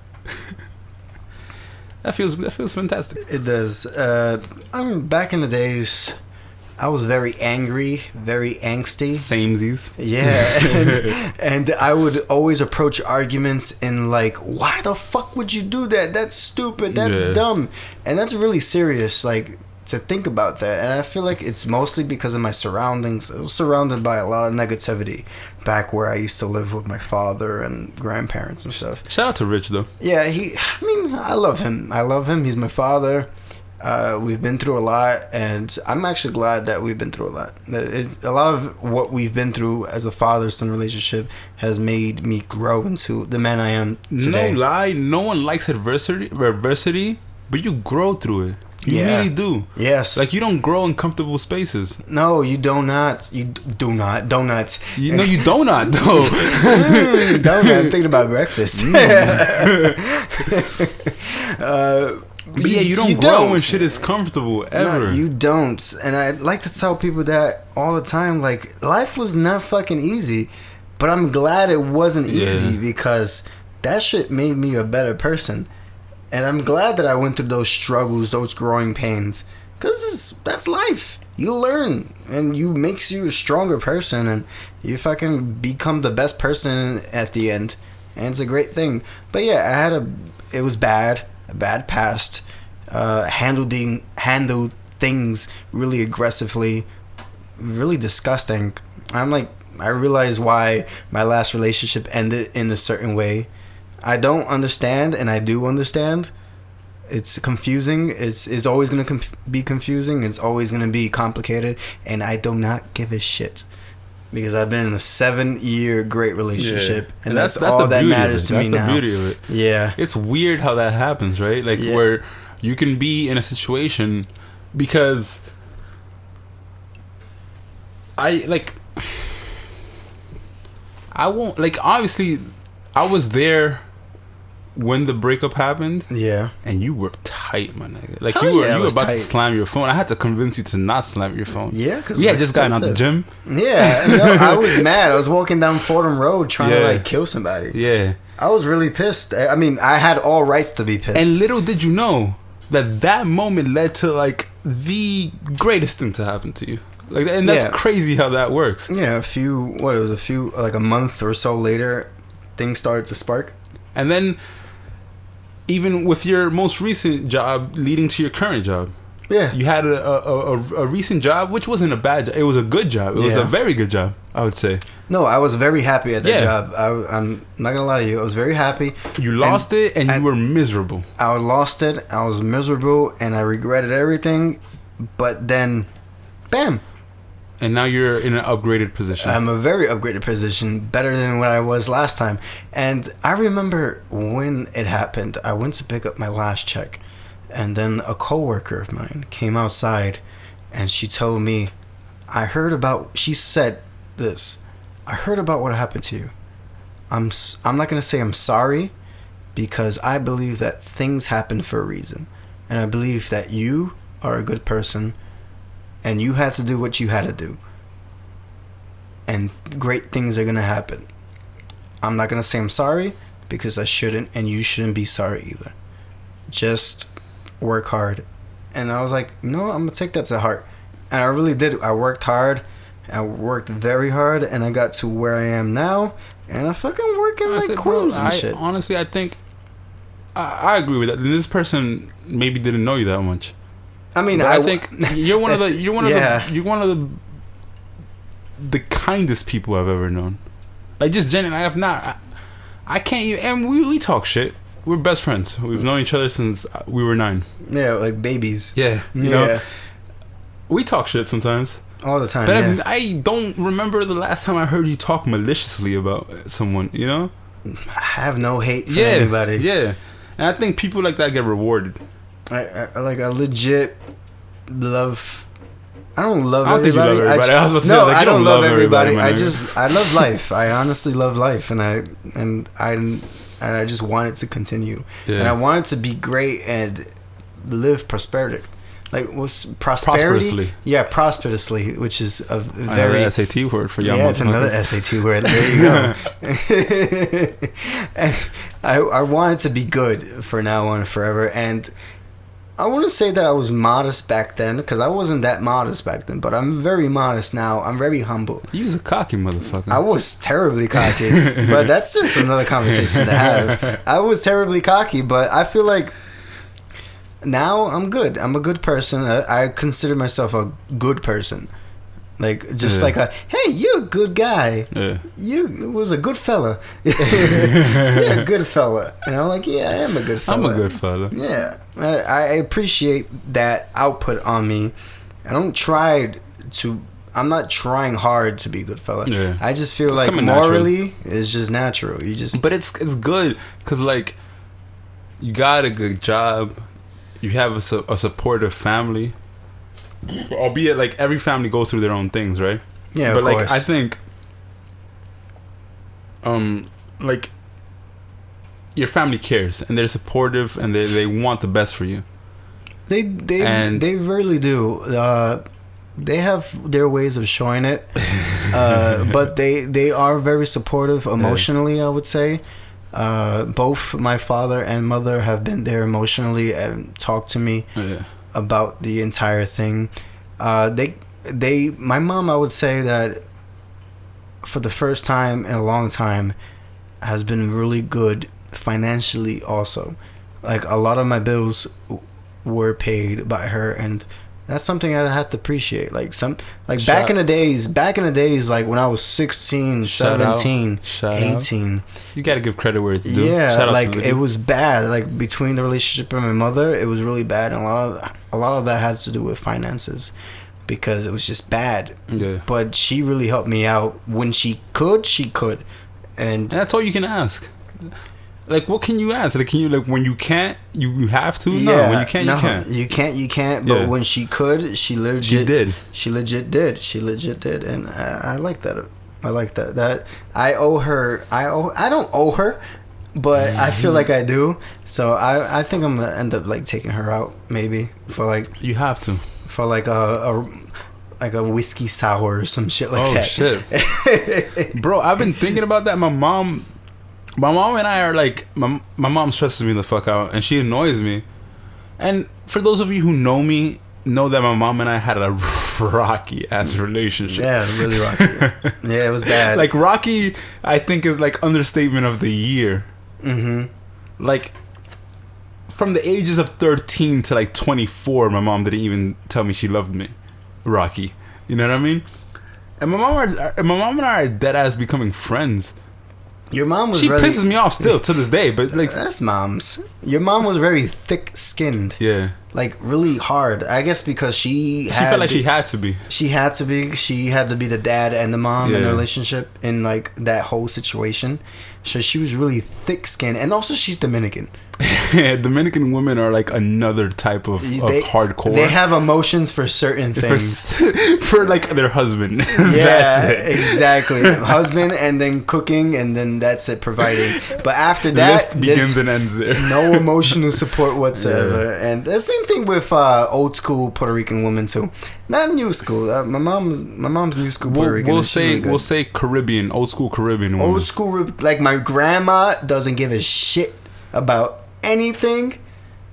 That feels fantastic. It does. I mean, back in the days, I was very angry, very angsty. Samesies. Yeah. And I would always approach arguments in like, why the fuck would you do that? That's stupid. That's dumb. And that's really serious, like, to think about that. And I feel like it's mostly because of my surroundings. I was surrounded by a lot of negativity back where I used to live with my father and grandparents and stuff. Shout out to Rich, though. Yeah, I love him. He's my father. We've been through a lot, and I'm actually glad that we've been through a lot. A lot of what we've been through as a father-son relationship has made me grow into the man I am today. No lie, no one likes adversity, but you grow through it. You really do. Yes. Like, you don't grow in comfortable spaces. No, you do not. You do not. Donuts. You do not, though. Donut. I'm thinking about breakfast. But yeah, you don't grow when shit is comfortable, ever. No, you don't. And I like to tell people that all the time. Like, life was not fucking easy, but I'm glad it wasn't easy, because that shit made me a better person. And I'm glad that I went through those struggles, those growing pains, because that's life. You learn, and you makes you a stronger person, and you fucking become the best person at the end. And it's a great thing. But yeah, it was bad. A bad past, handled things really aggressively, really disgusting. I realize why my last relationship ended in a certain way. I don't understand, and I do understand. It's confusing. It's always going to be confusing. It's always going to be complicated, and I do not give a shit. Because I've been in a 7-year great relationship, and that's all that matters to me now. That's the beauty of it. Yeah, it's weird how that happens, right? Like where you can be in a situation, because I won't, like, obviously I was there when the breakup happened. Yeah, and you were tight, my nigga. Like Hell you were yeah, I you were was about tight. to slam your phone. I had to convince you to not slam your phone. Yeah, because we had just gotten out the gym. Yeah, no, I was mad. I was walking down Fordham Road trying to like kill somebody. Yeah, I was really pissed. I mean, I had all rights to be pissed. and little did you know that moment led to like the greatest thing to happen to you. Like, and that's crazy how that works. Yeah, like a month or so later, things started to spark. And then, even with your most recent job leading to your current job, you had a recent job, which wasn't a bad job. It was a good job. It was a very good job, I would say. No, I was very happy at that job. I'm not gonna lie to you. I was very happy. You lost it, and you were miserable. I lost it. I was miserable, and I regretted everything. But then, bam. And now you're in an upgraded position. I'm a very upgraded position, better than what I was last time. And I remember when it happened, I went to pick up my last check. And then a coworker of mine came outside and she told me, she said this, I heard about what happened to you. I'm not going to say I'm sorry, because I believe that things happen for a reason. And I believe that you are a good person and you had to do what you had to do. And great things are going to happen. I'm not going to say I'm sorry, because I shouldn't, and you shouldn't be sorry either. Just work hard. And I was like, no, I'm going to take that to heart. And I really did. I worked hard. I worked very hard, and I got to where I am now. And I fucking working like queens and shit. Honestly, I think I agree with that. This person maybe didn't know you that much. I mean, but I think you're one of the kindest people I've ever known. Like, just genuinely, I can't even. And we talk shit. We're best friends. We've known each other since we were 9. Yeah, like babies. Yeah, you know. We talk shit sometimes. All the time. But I don't remember the last time I heard you talk maliciously about someone. You know. I have no hate for anybody. Yeah, and I think people like that get rewarded. I legit love. I don't love everybody. Think you love everybody. I was about to say, like, I don't love everybody. Man. I love life. I honestly love life, and I just want it to continue. Yeah. And I want it to be great and live prosperity. Like, what's prosperity? Prosperously. Yeah, prosperously, which is a very another SAT word for young. Yeah, it's another SAT word. There you go. I want it to be good for now on forever, and I want to say that I was modest back then, because I wasn't that modest back then, but I'm very modest now. I'm very humble. You was a cocky motherfucker. I was terribly cocky, but that's just another conversation to have. I was terribly cocky, but I feel like now I'm good. I'm a good person. I consider myself a good person. Like, just like hey, you're a good guy. Yeah. You was a good fella. You're a good fella. And I'm like, yeah, I am a good fella. I'm a good fella. Yeah. I appreciate that output on me. I'm not trying hard to be a good fella. Yeah. I just feel like morally it's just natural. But it's good, because like, you got a good job. You have a supportive family. Albeit, like, every family goes through their own things, right? Yeah, but like, I think, like, your family cares, and they're supportive, and they want the best for you. They really do. They have their ways of showing it, but they are very supportive emotionally. I would say. Both my father and mother have been there emotionally and talked to me about the entire thing. My mom, I would say that for the first time in a long time, has been really good financially also. Like, a lot of my bills were paid by her, and that's something I have to appreciate. Like, back in the days, like when I was 16, 17, 18. You gotta give credit where it's due. Yeah, like, it was bad. Like, between the relationship and my mother, it was really bad. And a lot of that had to do with finances, because it was just bad. Yeah. But she really helped me out when she could. And that's all you can ask. Like, what can you ask? Like, can you, like, when you can't, you have to? Yeah, no, when you can't, you can't. You can't. But when she could, she legit did. She legit did, and I like that. I like that. That I owe her. I don't owe her. but I feel like I do. So I think I'm gonna end up like taking her out maybe for like You have to. for like a whiskey sour or some shit like that. Oh shit, bro! I've been thinking about that. My mom and I are like my mom stresses me the fuck out, and she annoys me. And for those of you who know me, know that my mom and I had a rocky ass relationship. Yeah, really rocky. Yeah, it was bad. Like rocky, I think is like understatement of the year. Mm-hmm. Like from the ages of 13 to like 24, my mom didn't even tell me she loved me. Rocky, you know what I mean? And my mom and I are dead ass becoming friends. Your mom was. She really, pisses me off still to this day, but like that's moms. Your mom was very thick-skinned. Yeah. Like really hard. I guess because she felt like she had to be. She had to be. She had to be the dad and the mom in Yeah. a relationship in like that whole situation. So she was really thick-skinned, and also she's Dominican. Dominican women are like another type of hardcore. They have emotions for certain things. For like their husband. Yeah, That's it. Exactly. Husband, and then cooking, and then that's it, providing. But after that, list begins and ends there. No emotional support whatsoever. Yeah. And the same thing with old school Puerto Rican women too. Not new school. My mom's new school Puerto Rican. We'll say Caribbean, old school Caribbean women. Old school, like my grandma doesn't give a shit about anything,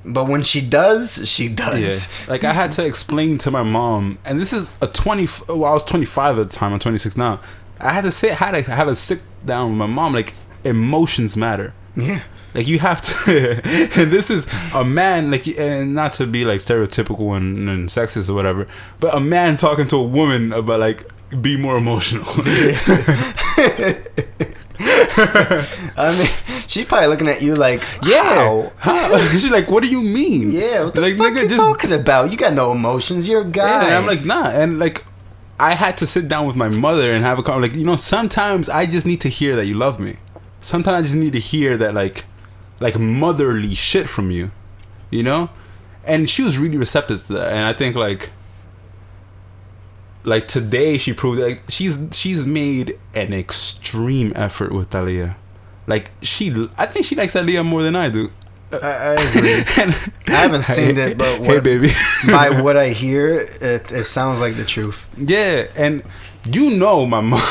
but when she does, she does. Yeah. Like I had to explain to my mom, and this is I was 25 at the time. I'm 26 now. I had to have a sit down with my mom. Like emotions matter. Yeah. Like you have to, and this is a man, like, and not to be like stereotypical and sexist or whatever, but a man talking to a woman about like be more emotional. I mean, she's probably looking at you like, yeah, how? She's like, what do you mean? Yeah, what the like, fuck you talking about? You got no emotions. You're a guy. Yeah, and I'm like, nah, and like, I had to sit down with my mother and have a conversation. Like, you know, sometimes I just need to hear that you love me. Sometimes I just need to hear that like motherly shit from you, you know. And she was really receptive to that, and I think like today she proved that like, she's made an extreme effort with Aaliyah. Like I think she likes Aaliyah more than I do. I agree. I haven't seen it, but hey baby, by what I hear, it sounds like the truth. Yeah, and you know my mom.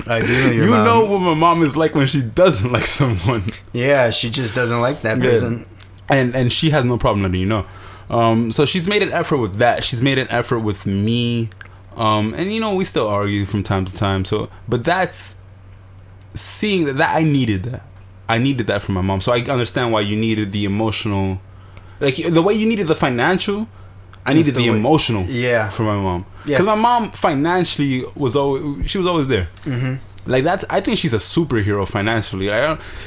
I do know your you mom. know what my mom is like when she doesn't like someone. Yeah, she just doesn't like that person. And she has no problem letting you know. So she's made an effort with that. She's made an effort with me. And you know, we still argue from time to time. So, but that's seeing that I needed that. I needed that from my mom. So I understand why you needed the emotional, like the way you needed the financial. I needed the emotional, from my mom. Because my mom financially was always there. Mm-hmm. Like I think she's a superhero financially.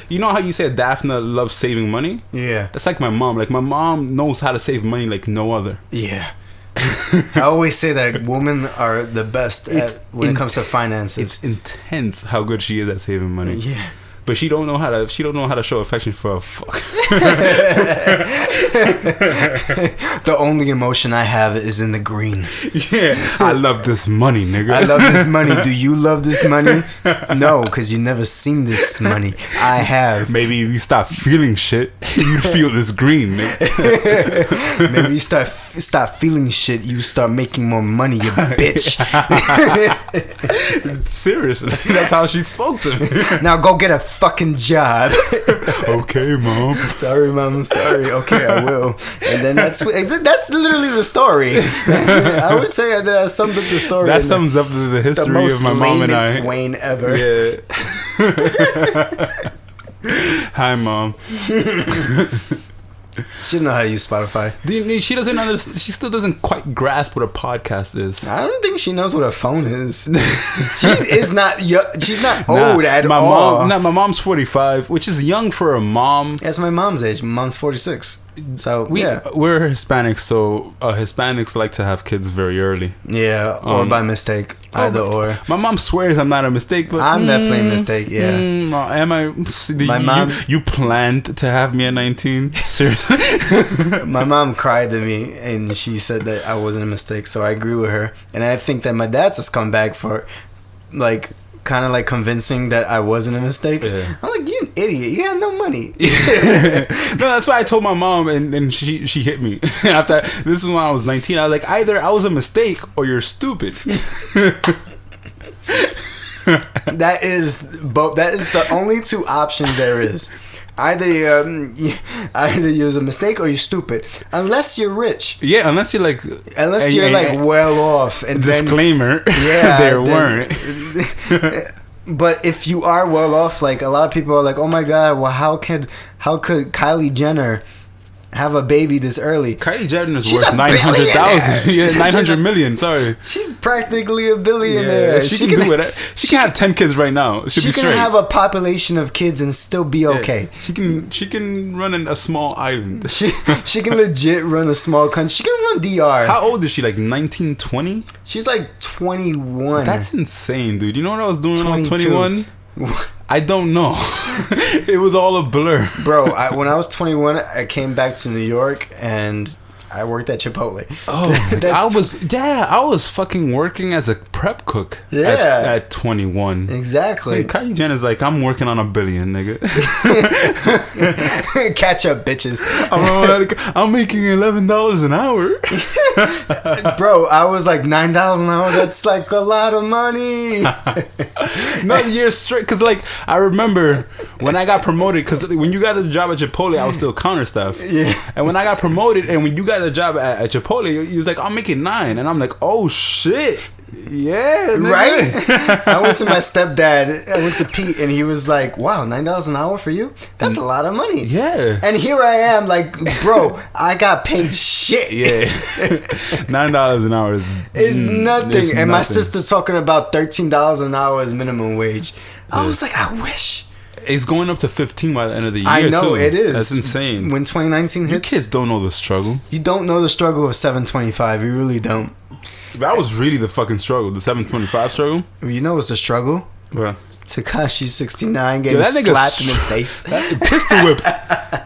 You know how you said Daphne loves saving money? Yeah, that's like my mom. Like my mom knows how to save money like no other. Yeah. I always say that women are the best when it comes to finances. It's intense how good she is at saving money. Yeah. But she don't know how to show affection for a fuck. The only emotion I have is in the green. Yeah, I love this money, nigga. I love this money. Do you love this money? No, because you never seen this money. I have. Maybe if you stop feeling shit, you feel this green, nigga. Maybe you start feeling shit, you start making more money, you bitch. Seriously, that's how she spoke to me. Now go get a fucking job. Okay, mom. Sorry, mom. I'm sorry. Okay, I will. And then that's literally the story. I would say that I summed up the story. That sums up the history of my mom and I. Wayne ever. Yeah. Hi, mom. She doesn't know how to use Spotify. She doesn't understand. She still doesn't quite grasp what a podcast is. I don't think she knows what a phone is. She's not old at all. My mom's 45, which is young for a mom. That's my mom's age. My mom's 46. So we're Hispanics, so Hispanics like to have kids very early. Yeah, or by mistake. Either or. My mom swears I'm not a mistake, but I'm definitely a mistake. Yeah. Am I? My mom. You planned to have me at 19? Seriously? My mom cried to me, and she said that I wasn't a mistake. So I agree with her, and I think that my dad's a scumbag for, like, kind of like convincing that I wasn't a mistake. Yeah. I'm like, you an idiot. You had no money. No, that's why I told my mom, and she hit me. After this is when I was 19. I was like, either I was a mistake or you're stupid. That is the only two options there is. Either you're a mistake or you're stupid. Unless you're rich. Yeah, unless you're like well off. And disclaimer. Then, yeah, there weren't. But if you are well off, like a lot of people are like, oh my god, well how could Kylie Jenner have a baby this early? Kylie Jenner is worth 900,000. Yeah, 900 million. Sorry, she's practically a billionaire. Yeah, she can do it. She can have 10 kids right now. She can have a population of kids and still be okay. Yeah. She can run in a small island. She can legit run a small country. She can run DR. How old is she? Like 19, 20? She's like 21. That's insane, dude. You know what I was doing when I was 21? I don't know. It was all a blur. Bro, when I was 21, I came back to New York and I worked at Chipotle. Oh, I was fucking working as a prep cook. Yeah, at 21. Exactly. And Kylie Jenner's like, I'm working on $1 billion, nigga. Catch up, bitches. I'm making $11 an hour. Bro, I was like $9 an hour. That's like a lot of money. Not years straight, because like I remember when I got promoted, because when you got the job at Chipotle, I was still counter staff. Yeah. And when I got promoted, and when you got the job at Chipotle, he was like, I'm making $9, and I'm like, oh shit. Yeah, nigga. Right. I went to my stepdad. I went to Pete, and he was like, "Wow, $9 an hour for you? That's a lot of money." Yeah. And here I am, like, bro, I got paid shit. Yeah. $9 an hour is nothing. It's and my nothing. sister talking about $13 an hour as minimum wage. I was like, I wish. It's going up to 15 by the end of the year. I know, too. it is. That's insane. When 2019 hits, you kids don't know the struggle. You don't know the struggle of 725. You really don't. That was really the fucking struggle. The 725 struggle. You know what's the struggle? What? Tekashi 69 getting slapped in the face.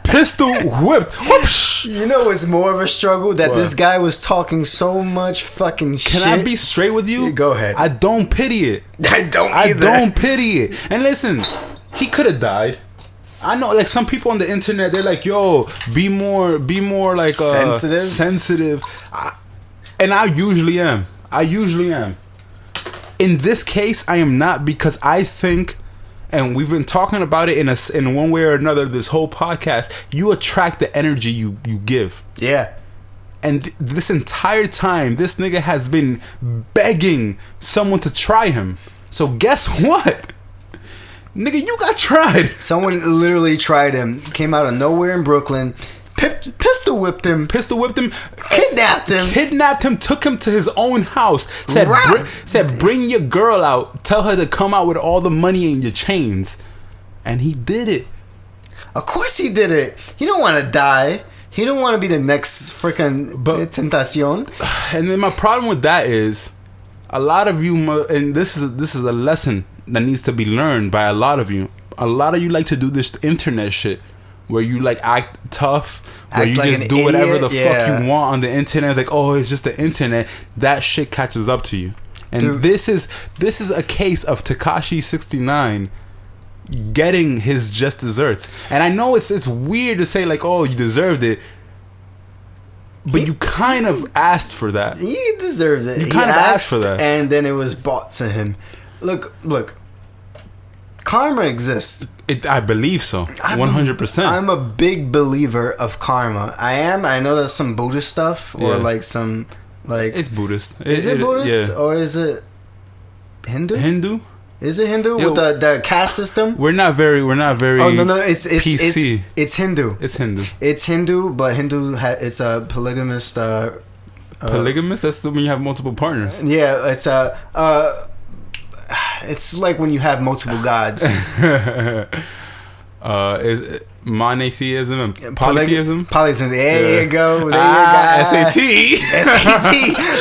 Pistol whipped. Whoosh. You know what's more of a struggle? That this guy was talking so much fucking shit. Can I be straight with you? Go ahead. I don't pity it. I don't pity it. And listen, he could have died. I know, like some people on the internet, they're like, "Yo, be more like sensitive." And I usually am. In this case, I am not, because I think, and we've been talking about it in one way or another this whole podcast, you attract the energy you give. Yeah. And this entire time, this nigga has been begging someone to try him. So guess what? Nigga, you got tried. Someone literally tried him. Came out of nowhere in Brooklyn. Pistol whipped him. Kidnapped him. Took him to his own house. Said, bring your girl out. Tell her to come out with all the money and your chains. And he did it. Of course he did it. He don't want to die. He don't want to be the next freaking Tentacion. And then my problem with that is, a lot of you, and this is a lesson that needs to be learned by a lot of you. A lot of you like to do this internet shit, where you like act tough, where you like just do whatever the fuck you want on the internet. Like, oh, it's just the internet. That shit catches up to you. And dude, this is a case of Tekashi 69 getting his just desserts. And I know it's weird to say like, oh, you deserved it, but you kind of asked for that. He deserved it. You kind of asked for that, and then it was brought to him. Look. Karma exists. I believe so. 100%. I'm a big believer of karma. I am. I know that's some Buddhist stuff, or like some like. It's Buddhist. Is it Buddhist or is it Hindu? Hindu. Is it Hindu with the caste system? We're not very. Oh no! It's PC. It's Hindu. It's Hindu. It's Hindu, but it's a polygamist. Polygamist? That's when you have multiple partners. Yeah, it's a. It's like when you have multiple gods. Monotheism and polytheism. Polytheism. There you go. There you go. SAT.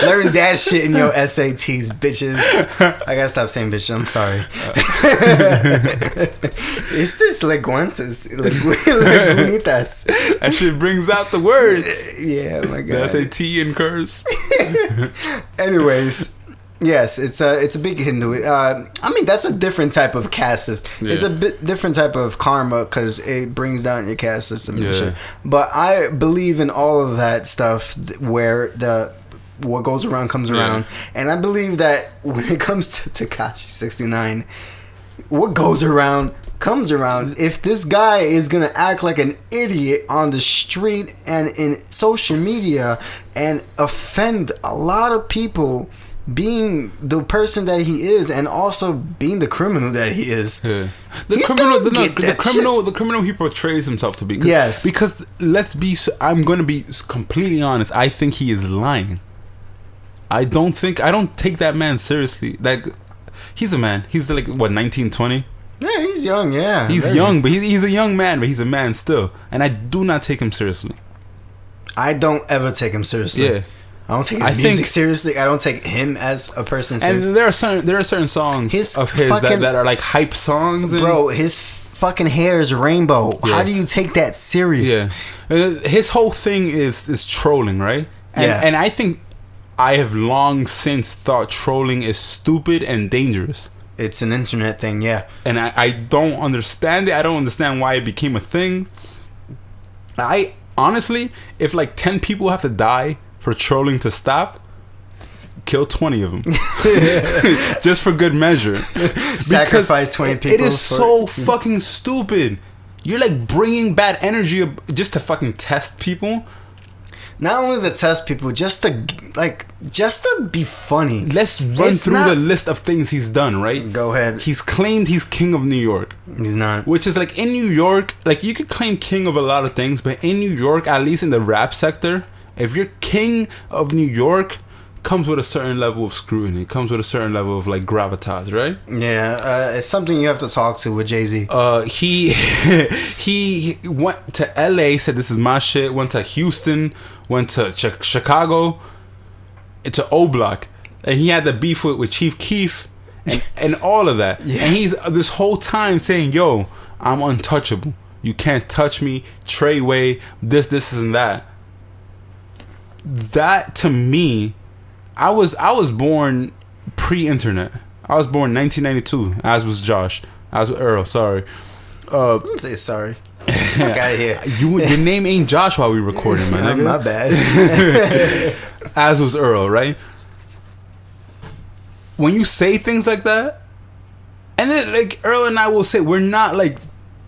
Learn that shit in your SATs, bitches. I gotta stop saying bitches. I'm sorry. It's just leguantes, legunitas. That shit brings out the words. Yeah, oh my god. The SAT and curse. Anyways. Yes, it's a big Hindu. I mean, that's a different type of caste system. Yeah. It's a bit different type of karma because it brings down your caste system and shit. But I believe in all of that stuff where what goes around comes around, and I believe that when it comes to Tekashi 69, what goes around comes around. If this guy is gonna act like an idiot on the street and in social media and offend a lot of people, being the person that he is and also being the criminal that he is, the criminal he portrays himself to be. Yes, because I'm gonna be completely honest. I think he is lying. I don't take that man seriously. Like, he's a man. He's like, what, 19, 20? Yeah, he's young, yeah. He's young, but he's a young man, but he's a man still. And I do not take him seriously. I don't ever take him seriously. Yeah. I don't take his music seriously. I don't take him as a person seriously. And there are certain songs of his that are like hype songs. Bro, his fucking hair is rainbow. Yeah. How do you take that serious? Yeah. His whole thing is trolling, right? And I think I have long since thought trolling is stupid and dangerous. It's an internet thing, yeah. And I don't understand it. I don't understand why it became a thing. I honestly, if like 10 people have to die for trolling to stop, kill 20 of them. Just for good measure. Sacrifice 20 people. It is so fucking stupid. You're like bringing bad energy just to fucking test people. Not only to test people, just to be funny. Let's run through the list of things he's done, right? Go ahead. He's claimed he's king of New York. He's not. Which is like, in New York, like, you could claim king of a lot of things, but in New York, at least in the rap sector, if you're king of New York, comes with a certain level of scrutiny. Comes with a certain level of like gravitas, right? Yeah, it's something you have to talk to with Jay-Z. He went to LA, said this is my shit. Went to Houston, went to Chicago, to O Block, and he had the beef with Chief Keef and all of that. Yeah. And he's this whole time saying, "Yo, I'm untouchable. You can't touch me." Treyway, this and that. That to me. I was born pre-internet. I was born 1992, as was Josh. As was Earl, sorry. Don't say sorry. Fuck out of here. Your name ain't Josh while we recording, man. My bad. As was Earl, right? When you say things like that, and then like Earl and I will say, we're not like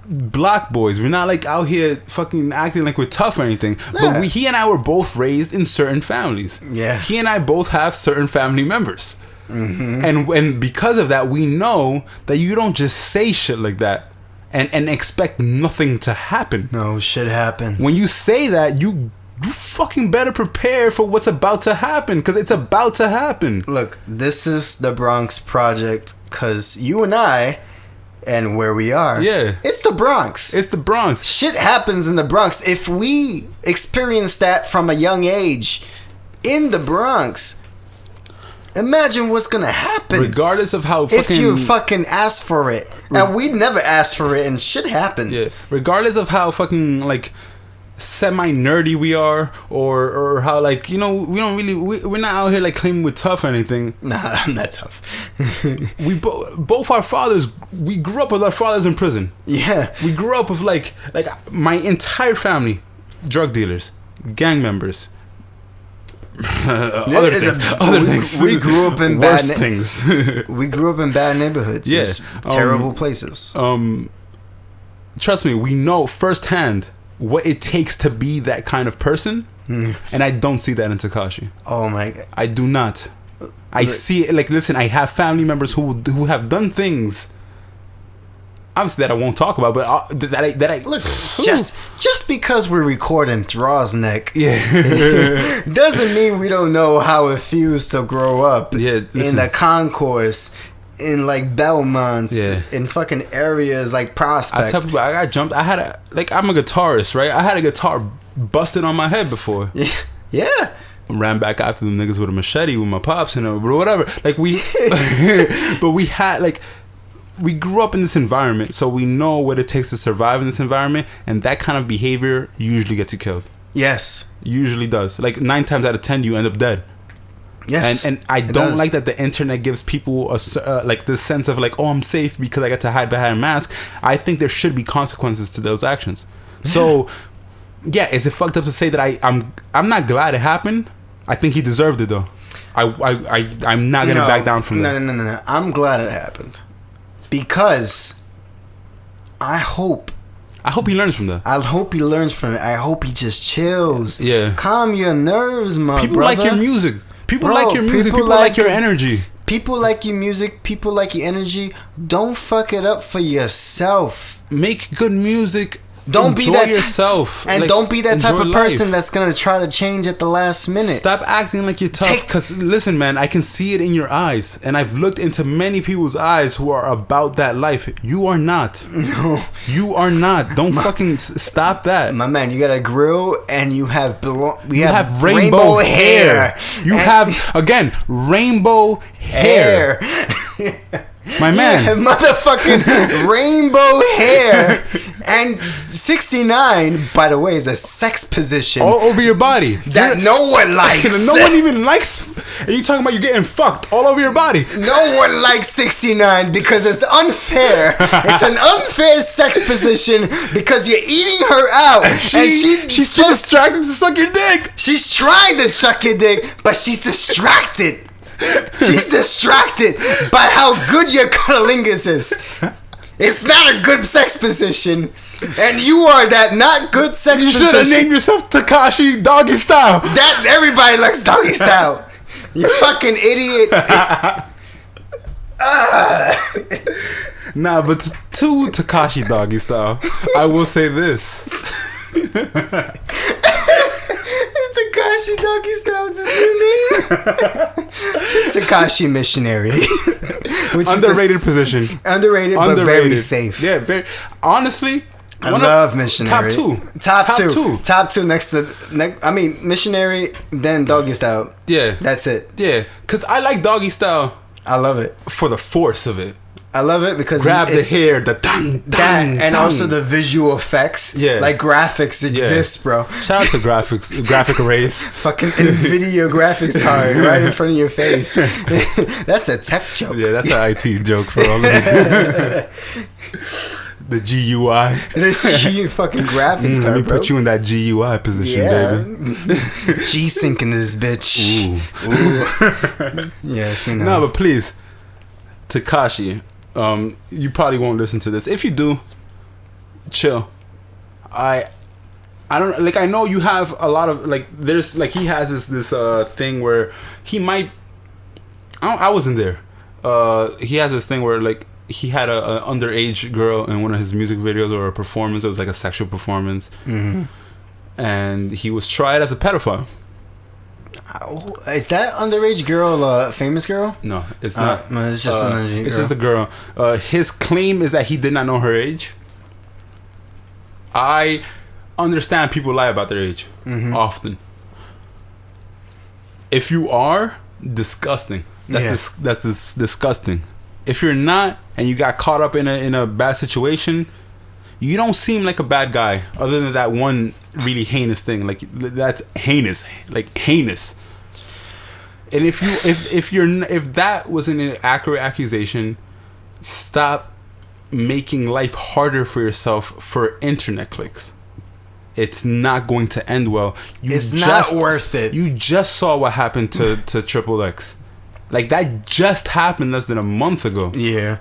block boys. We're not like out here fucking acting like we're tough or anything. Nah. But he and I were both raised in certain families. Yeah. He and I both have certain family members. Mm-hmm. And because of that, we know that you don't just say shit like that and expect nothing to happen. No, shit happens. When you say that, you fucking better prepare for what's about to happen, because it's about to happen. Look, this is the Bronx Project, because you and I... and where we are. Yeah. It's the Bronx. It's the Bronx. Shit happens in the Bronx. If we experience that from a young age in the Bronx, imagine what's gonna happen. Regardless of how fucking... if you fucking ask for it. And we never asked for it, and shit happens. Yeah. Regardless of how fucking, like, semi-nerdy we are, or how, like, you know, we don't really... We're not out here, like, claiming we're tough or anything. Nah, I'm not tough. We both our fathers... We grew up with our fathers in prison. Yeah. We grew up with, like my entire family, drug dealers, gang members... other things. We grew up in worse things. We grew up in bad neighborhoods. Yeah, terrible places. Trust me, we know firsthand what it takes to be that kind of person, and I don't see that in Tekashi. Oh my god, I do not. I see it. Like, listen, I have family members who have done things. Obviously, that I won't talk about, but that I look. Just because we're recording Thrall's Neck, yeah, doesn't mean we don't know how it feels to grow up. Yeah, in the concourse, in like Belmont, in fucking areas like Prospect. I tell people, I got jumped. I'm a guitarist, right? I had a guitar busted on my head before. Yeah. Ran back after them niggas with a machete with my pops and whatever. Like but we had like. We grew up in this environment, so we know what it takes to survive in this environment, and that kind of behavior usually gets you killed. Yes. Usually does. Like 9 times out of 10, you end up dead. Yes, and I don't like that the internet gives people like this sense of like, oh, I'm safe because I get to hide behind a mask. I think there should be consequences to those actions. So, yeah, is it fucked up to say that I'm not glad it happened? I think he deserved it though. I'm not gonna back down from that. No. I'm glad it happened because I hope he learns from that. I hope he learns from it. I hope he just chills. Yeah. Calm your nerves, my people brother. Like your music. People like your music. People like your energy. People like your music. People like your energy. Don't fuck it up for yourself. Make good music. Don't enjoy be that yourself, and like, don't be that type of person life. That's gonna try to change at the last minute. Stop acting like you're tough. Because listen, man, I can see it in your eyes, and I've looked into many people's eyes who are about that life. You are not. No, you are not. Don't fucking stop that, my man. You got a grill, and you have you have rainbow hair. You have again rainbow hair. My man, motherfucking rainbow hair. And 69, by the way, is a sex position all over your body that no one likes. No one even likes. And you talking about you getting fucked all over your body. No one likes 69 because it's unfair. It's an unfair sex position because you're eating her out. And she's too distracted to suck your dick. She's trying to suck your dick, but she's distracted. She's distracted by how good your cunnilingus is. It's not a good sex position, and you are that not good sex position. You should have named yourself Tekashi Doggy Style. That everybody likes Doggy Style. You fucking idiot. Nah, but to Tekashi Doggy Style, I will say this. Tekashi Doggy Style is his new name. Tekashi Missionary. Which underrated position. Underrated, but very safe. Yeah, very. Honestly, I love Missionary. Top two next to. I mean, Missionary, then Doggy Style. Yeah. That's it. Yeah. Because I like Doggy Style. I love it. For the force of it. I love it because grab the hair, the dang, dang, and also the visual effects. Yeah, like graphics exist, bro. Shout out to graphic arrays. Fucking NVIDIA graphics card right in front of your face. That's a tech joke. Yeah, that's an IT joke for all of you. The GUI. This G fucking graphics card. Let me put you in that GUI position, baby. G-Sync in this bitch. Ooh. Yes, we know. No, but please, Tekashi. You probably won't listen to this. If you do, chill. I don't like. I know you have a lot of like. There's like he has this thing where he might. I wasn't there. He has this thing where like he had a underage girl in one of his music videos or a performance. It was like a sexual performance, and he was tried as a pedophile. Is that underage girl a famous girl? No, it's not. No, it's just an underage girl. It's just a girl. His claim is that he did not know her age. I understand people lie about their age often. If you are, disgusting. That's disgusting. If you're not, and you got caught up in a bad situation, you don't seem like a bad guy. Other than that one really heinous thing, like that's heinous, like heinous. And if that was an accurate accusation, stop making life harder for yourself for internet clicks. It's not going to end well. It's not worth it. You just saw what happened to XXX. Like that just happened less than a month ago. Yeah.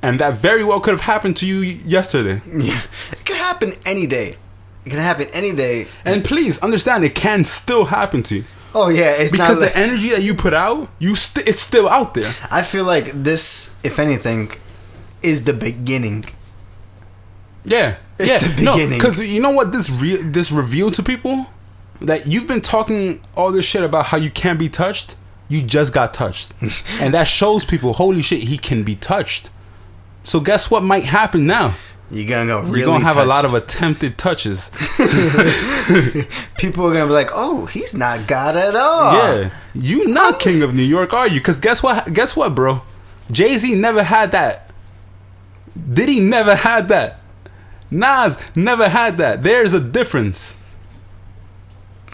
And that very well could have happened to you yesterday. Yeah. It could happen any day. It can happen any day. And please understand, it can still happen to you. Oh yeah, it's because not the energy that you put out, it's still out there. I feel like this, if anything, is the beginning. Yeah, it's the beginning. Because you know what this revealed to people? That you've been talking all this shit about how you can't be touched. You just got touched, and that shows people, holy shit, he can be touched. So guess what might happen now? You're gonna go really. You're gonna have touched. a lot of attempted touches. People are gonna be like, "Oh, he's not God at all." Yeah, you not King of New York, are you? Because guess what? Guess what, bro? Jay-Z never had that. Diddy never had that. Nas never had that. There's a difference.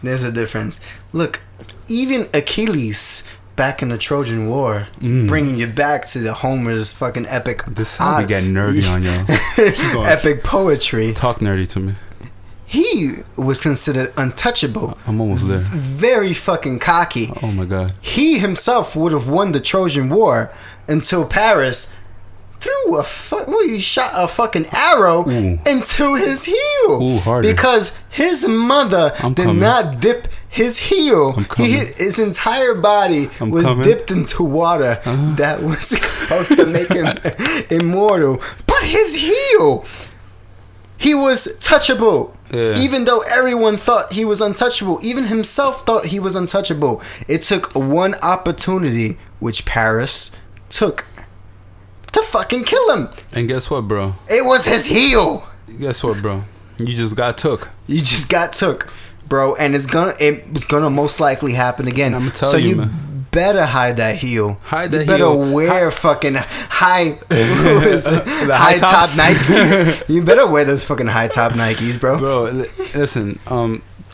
There's a difference. Look, even Achilles back in the Trojan War, bringing you back to the Homer's fucking epic. This is how we get nerdy on y'all. Epic poetry. Talk nerdy to me. He was considered untouchable. I'm almost there. Very fucking cocky. Oh my god. He himself would have won the Trojan War until Paris threw he shot a fucking arrow into his heel. Ooh, harder. Because his mother did not dip his heel. His entire body was dipped into water that was supposed to make him immortal. But his heel, he was touchable. Yeah. Even though everyone thought he was untouchable, even himself thought he was untouchable. It took one opportunity, which Paris took, to fucking kill him. And guess what, bro? It was his heel. Guess what, bro? You just got took. You just got took, bro. And it's gonna most likely happen again. I'm gonna tell you, man. Better hide that heel. Hide that heel. You better wear fucking high high top Nikes. You better wear those fucking high top Nikes, bro. Bro, listen.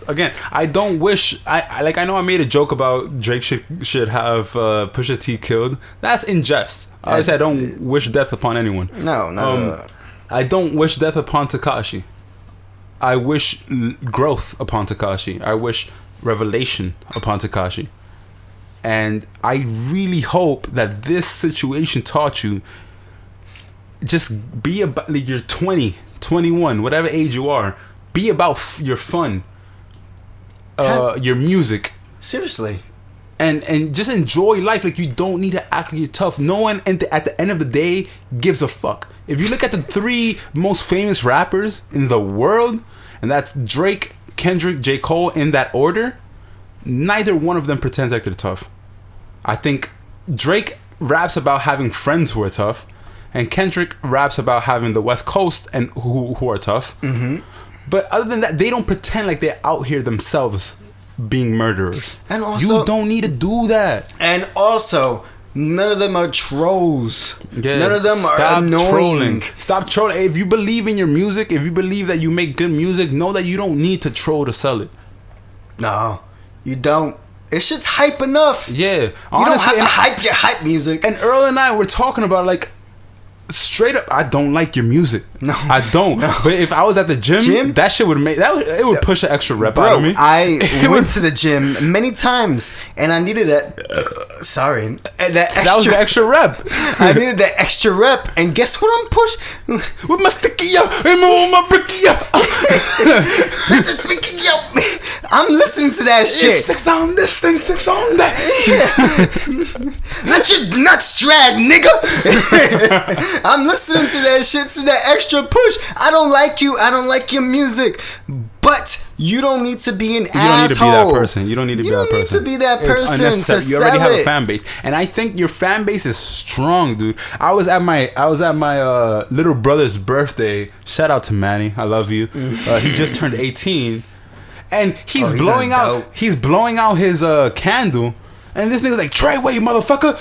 Again, I don't wish. I know I made a joke about Drake should have Pusha T killed. That's in jest. Obviously, I don't wish death upon anyone. No, no. I don't wish death upon Tekashi. I wish growth upon Tekashi. I wish revelation upon Tekashi. And I really hope that this situation taught you, just be about, like, you're 20, 21, whatever age you are, be about your fun, your music. Seriously. And just enjoy life. Like, you don't need to act like you're tough. No one at the end of the day gives a fuck. If you look at the 3 most famous rappers in the world, and that's Drake, Kendrick, J. Cole, in that order, neither one of them pretends like they're tough. I think Drake raps about having friends who are tough, and Kendrick raps about having the West Coast and who are tough. Mm-hmm. But other than that, they don't pretend like they're out here themselves being murderers. And also, you don't need to do that. And also, none of them are trolls. Yeah, none of them are annoying. Stop trolling. If you believe in your music, if you believe that you make good music, know that you don't need to troll to sell it. No, you don't. It's shit's hype enough. Yeah. Honestly, you don't have to hype your hype music. And Earl and I were talking about, like, straight up, I don't like your music. No, I don't. No. But if I was at the gym, that shit would make it would push an extra rep out of me. I went to the gym many times, and I needed that. That was the extra rep. I needed that extra rep, and guess what? I'm pushing with my sticky up and my bricky up. I'm listening to that shit. 6 on this and 6 on that. Let your nuts drag, nigga. I'm listening to that shit, to that extra push. I don't like you. I don't like your music. But you don't need to be an asshole. You don't need to be that person. You don't need to be that person. You don't need to be that person to You already have a fan base, and I think your fan base is strong, dude. I was at my little brother's birthday. Shout out to Manny. I love you. He just turned 18, and he's blowing out his candle. And this nigga's like, Treyway, motherfucker.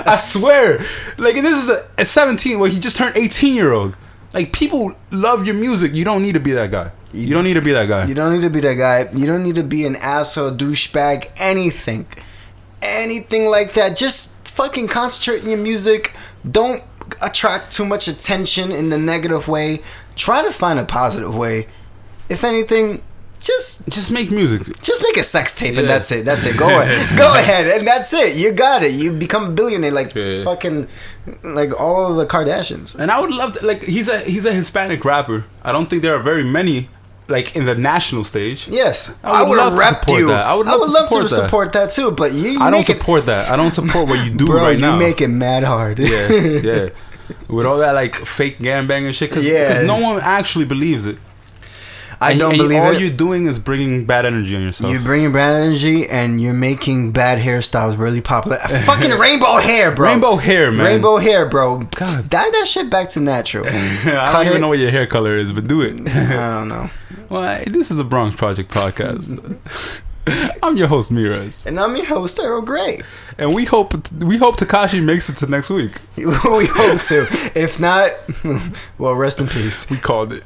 I swear. Like, and this is a 17, well, he just turned 18-year-old. Like, people love your music. You don't need to be that guy. You don't need to be that guy. You don't need to be that guy. You don't need to be an asshole, douchebag, anything. Anything like that. Just fucking concentrate on your music. Don't attract too much attention in the negative way. Try to find a positive way. If anything, just make music. Just make a sex tape and that's it. That's it. Go ahead. Go ahead and that's it. You got it. You become a billionaire like fucking like all of the Kardashians. And I would love to, like, he's a Hispanic rapper. I don't think there are very many, like, in the national stage. Yes. I would love to support that. I would love to support that too, but I don't support that. I don't support what you do right now. You make it mad hard. Yeah. With all that, like, fake gangbang and shit, because no one actually believes it. I don't believe it. All you're doing is bringing bad energy on yourself. You're bringing bad energy, and you're making bad hairstyles really popular. Fucking rainbow hair, bro. Rainbow hair, man. Rainbow hair, bro. God. Dye that shit back to natural. I don't even know what your hair color is, but do it. I don't know. Well, this is the Bronx Project Podcast. I'm your host, Miraz. And I'm your host, Earl Grey. And we hope Tekashi makes it to next week. We hope so. If not, well, rest in peace. We called it.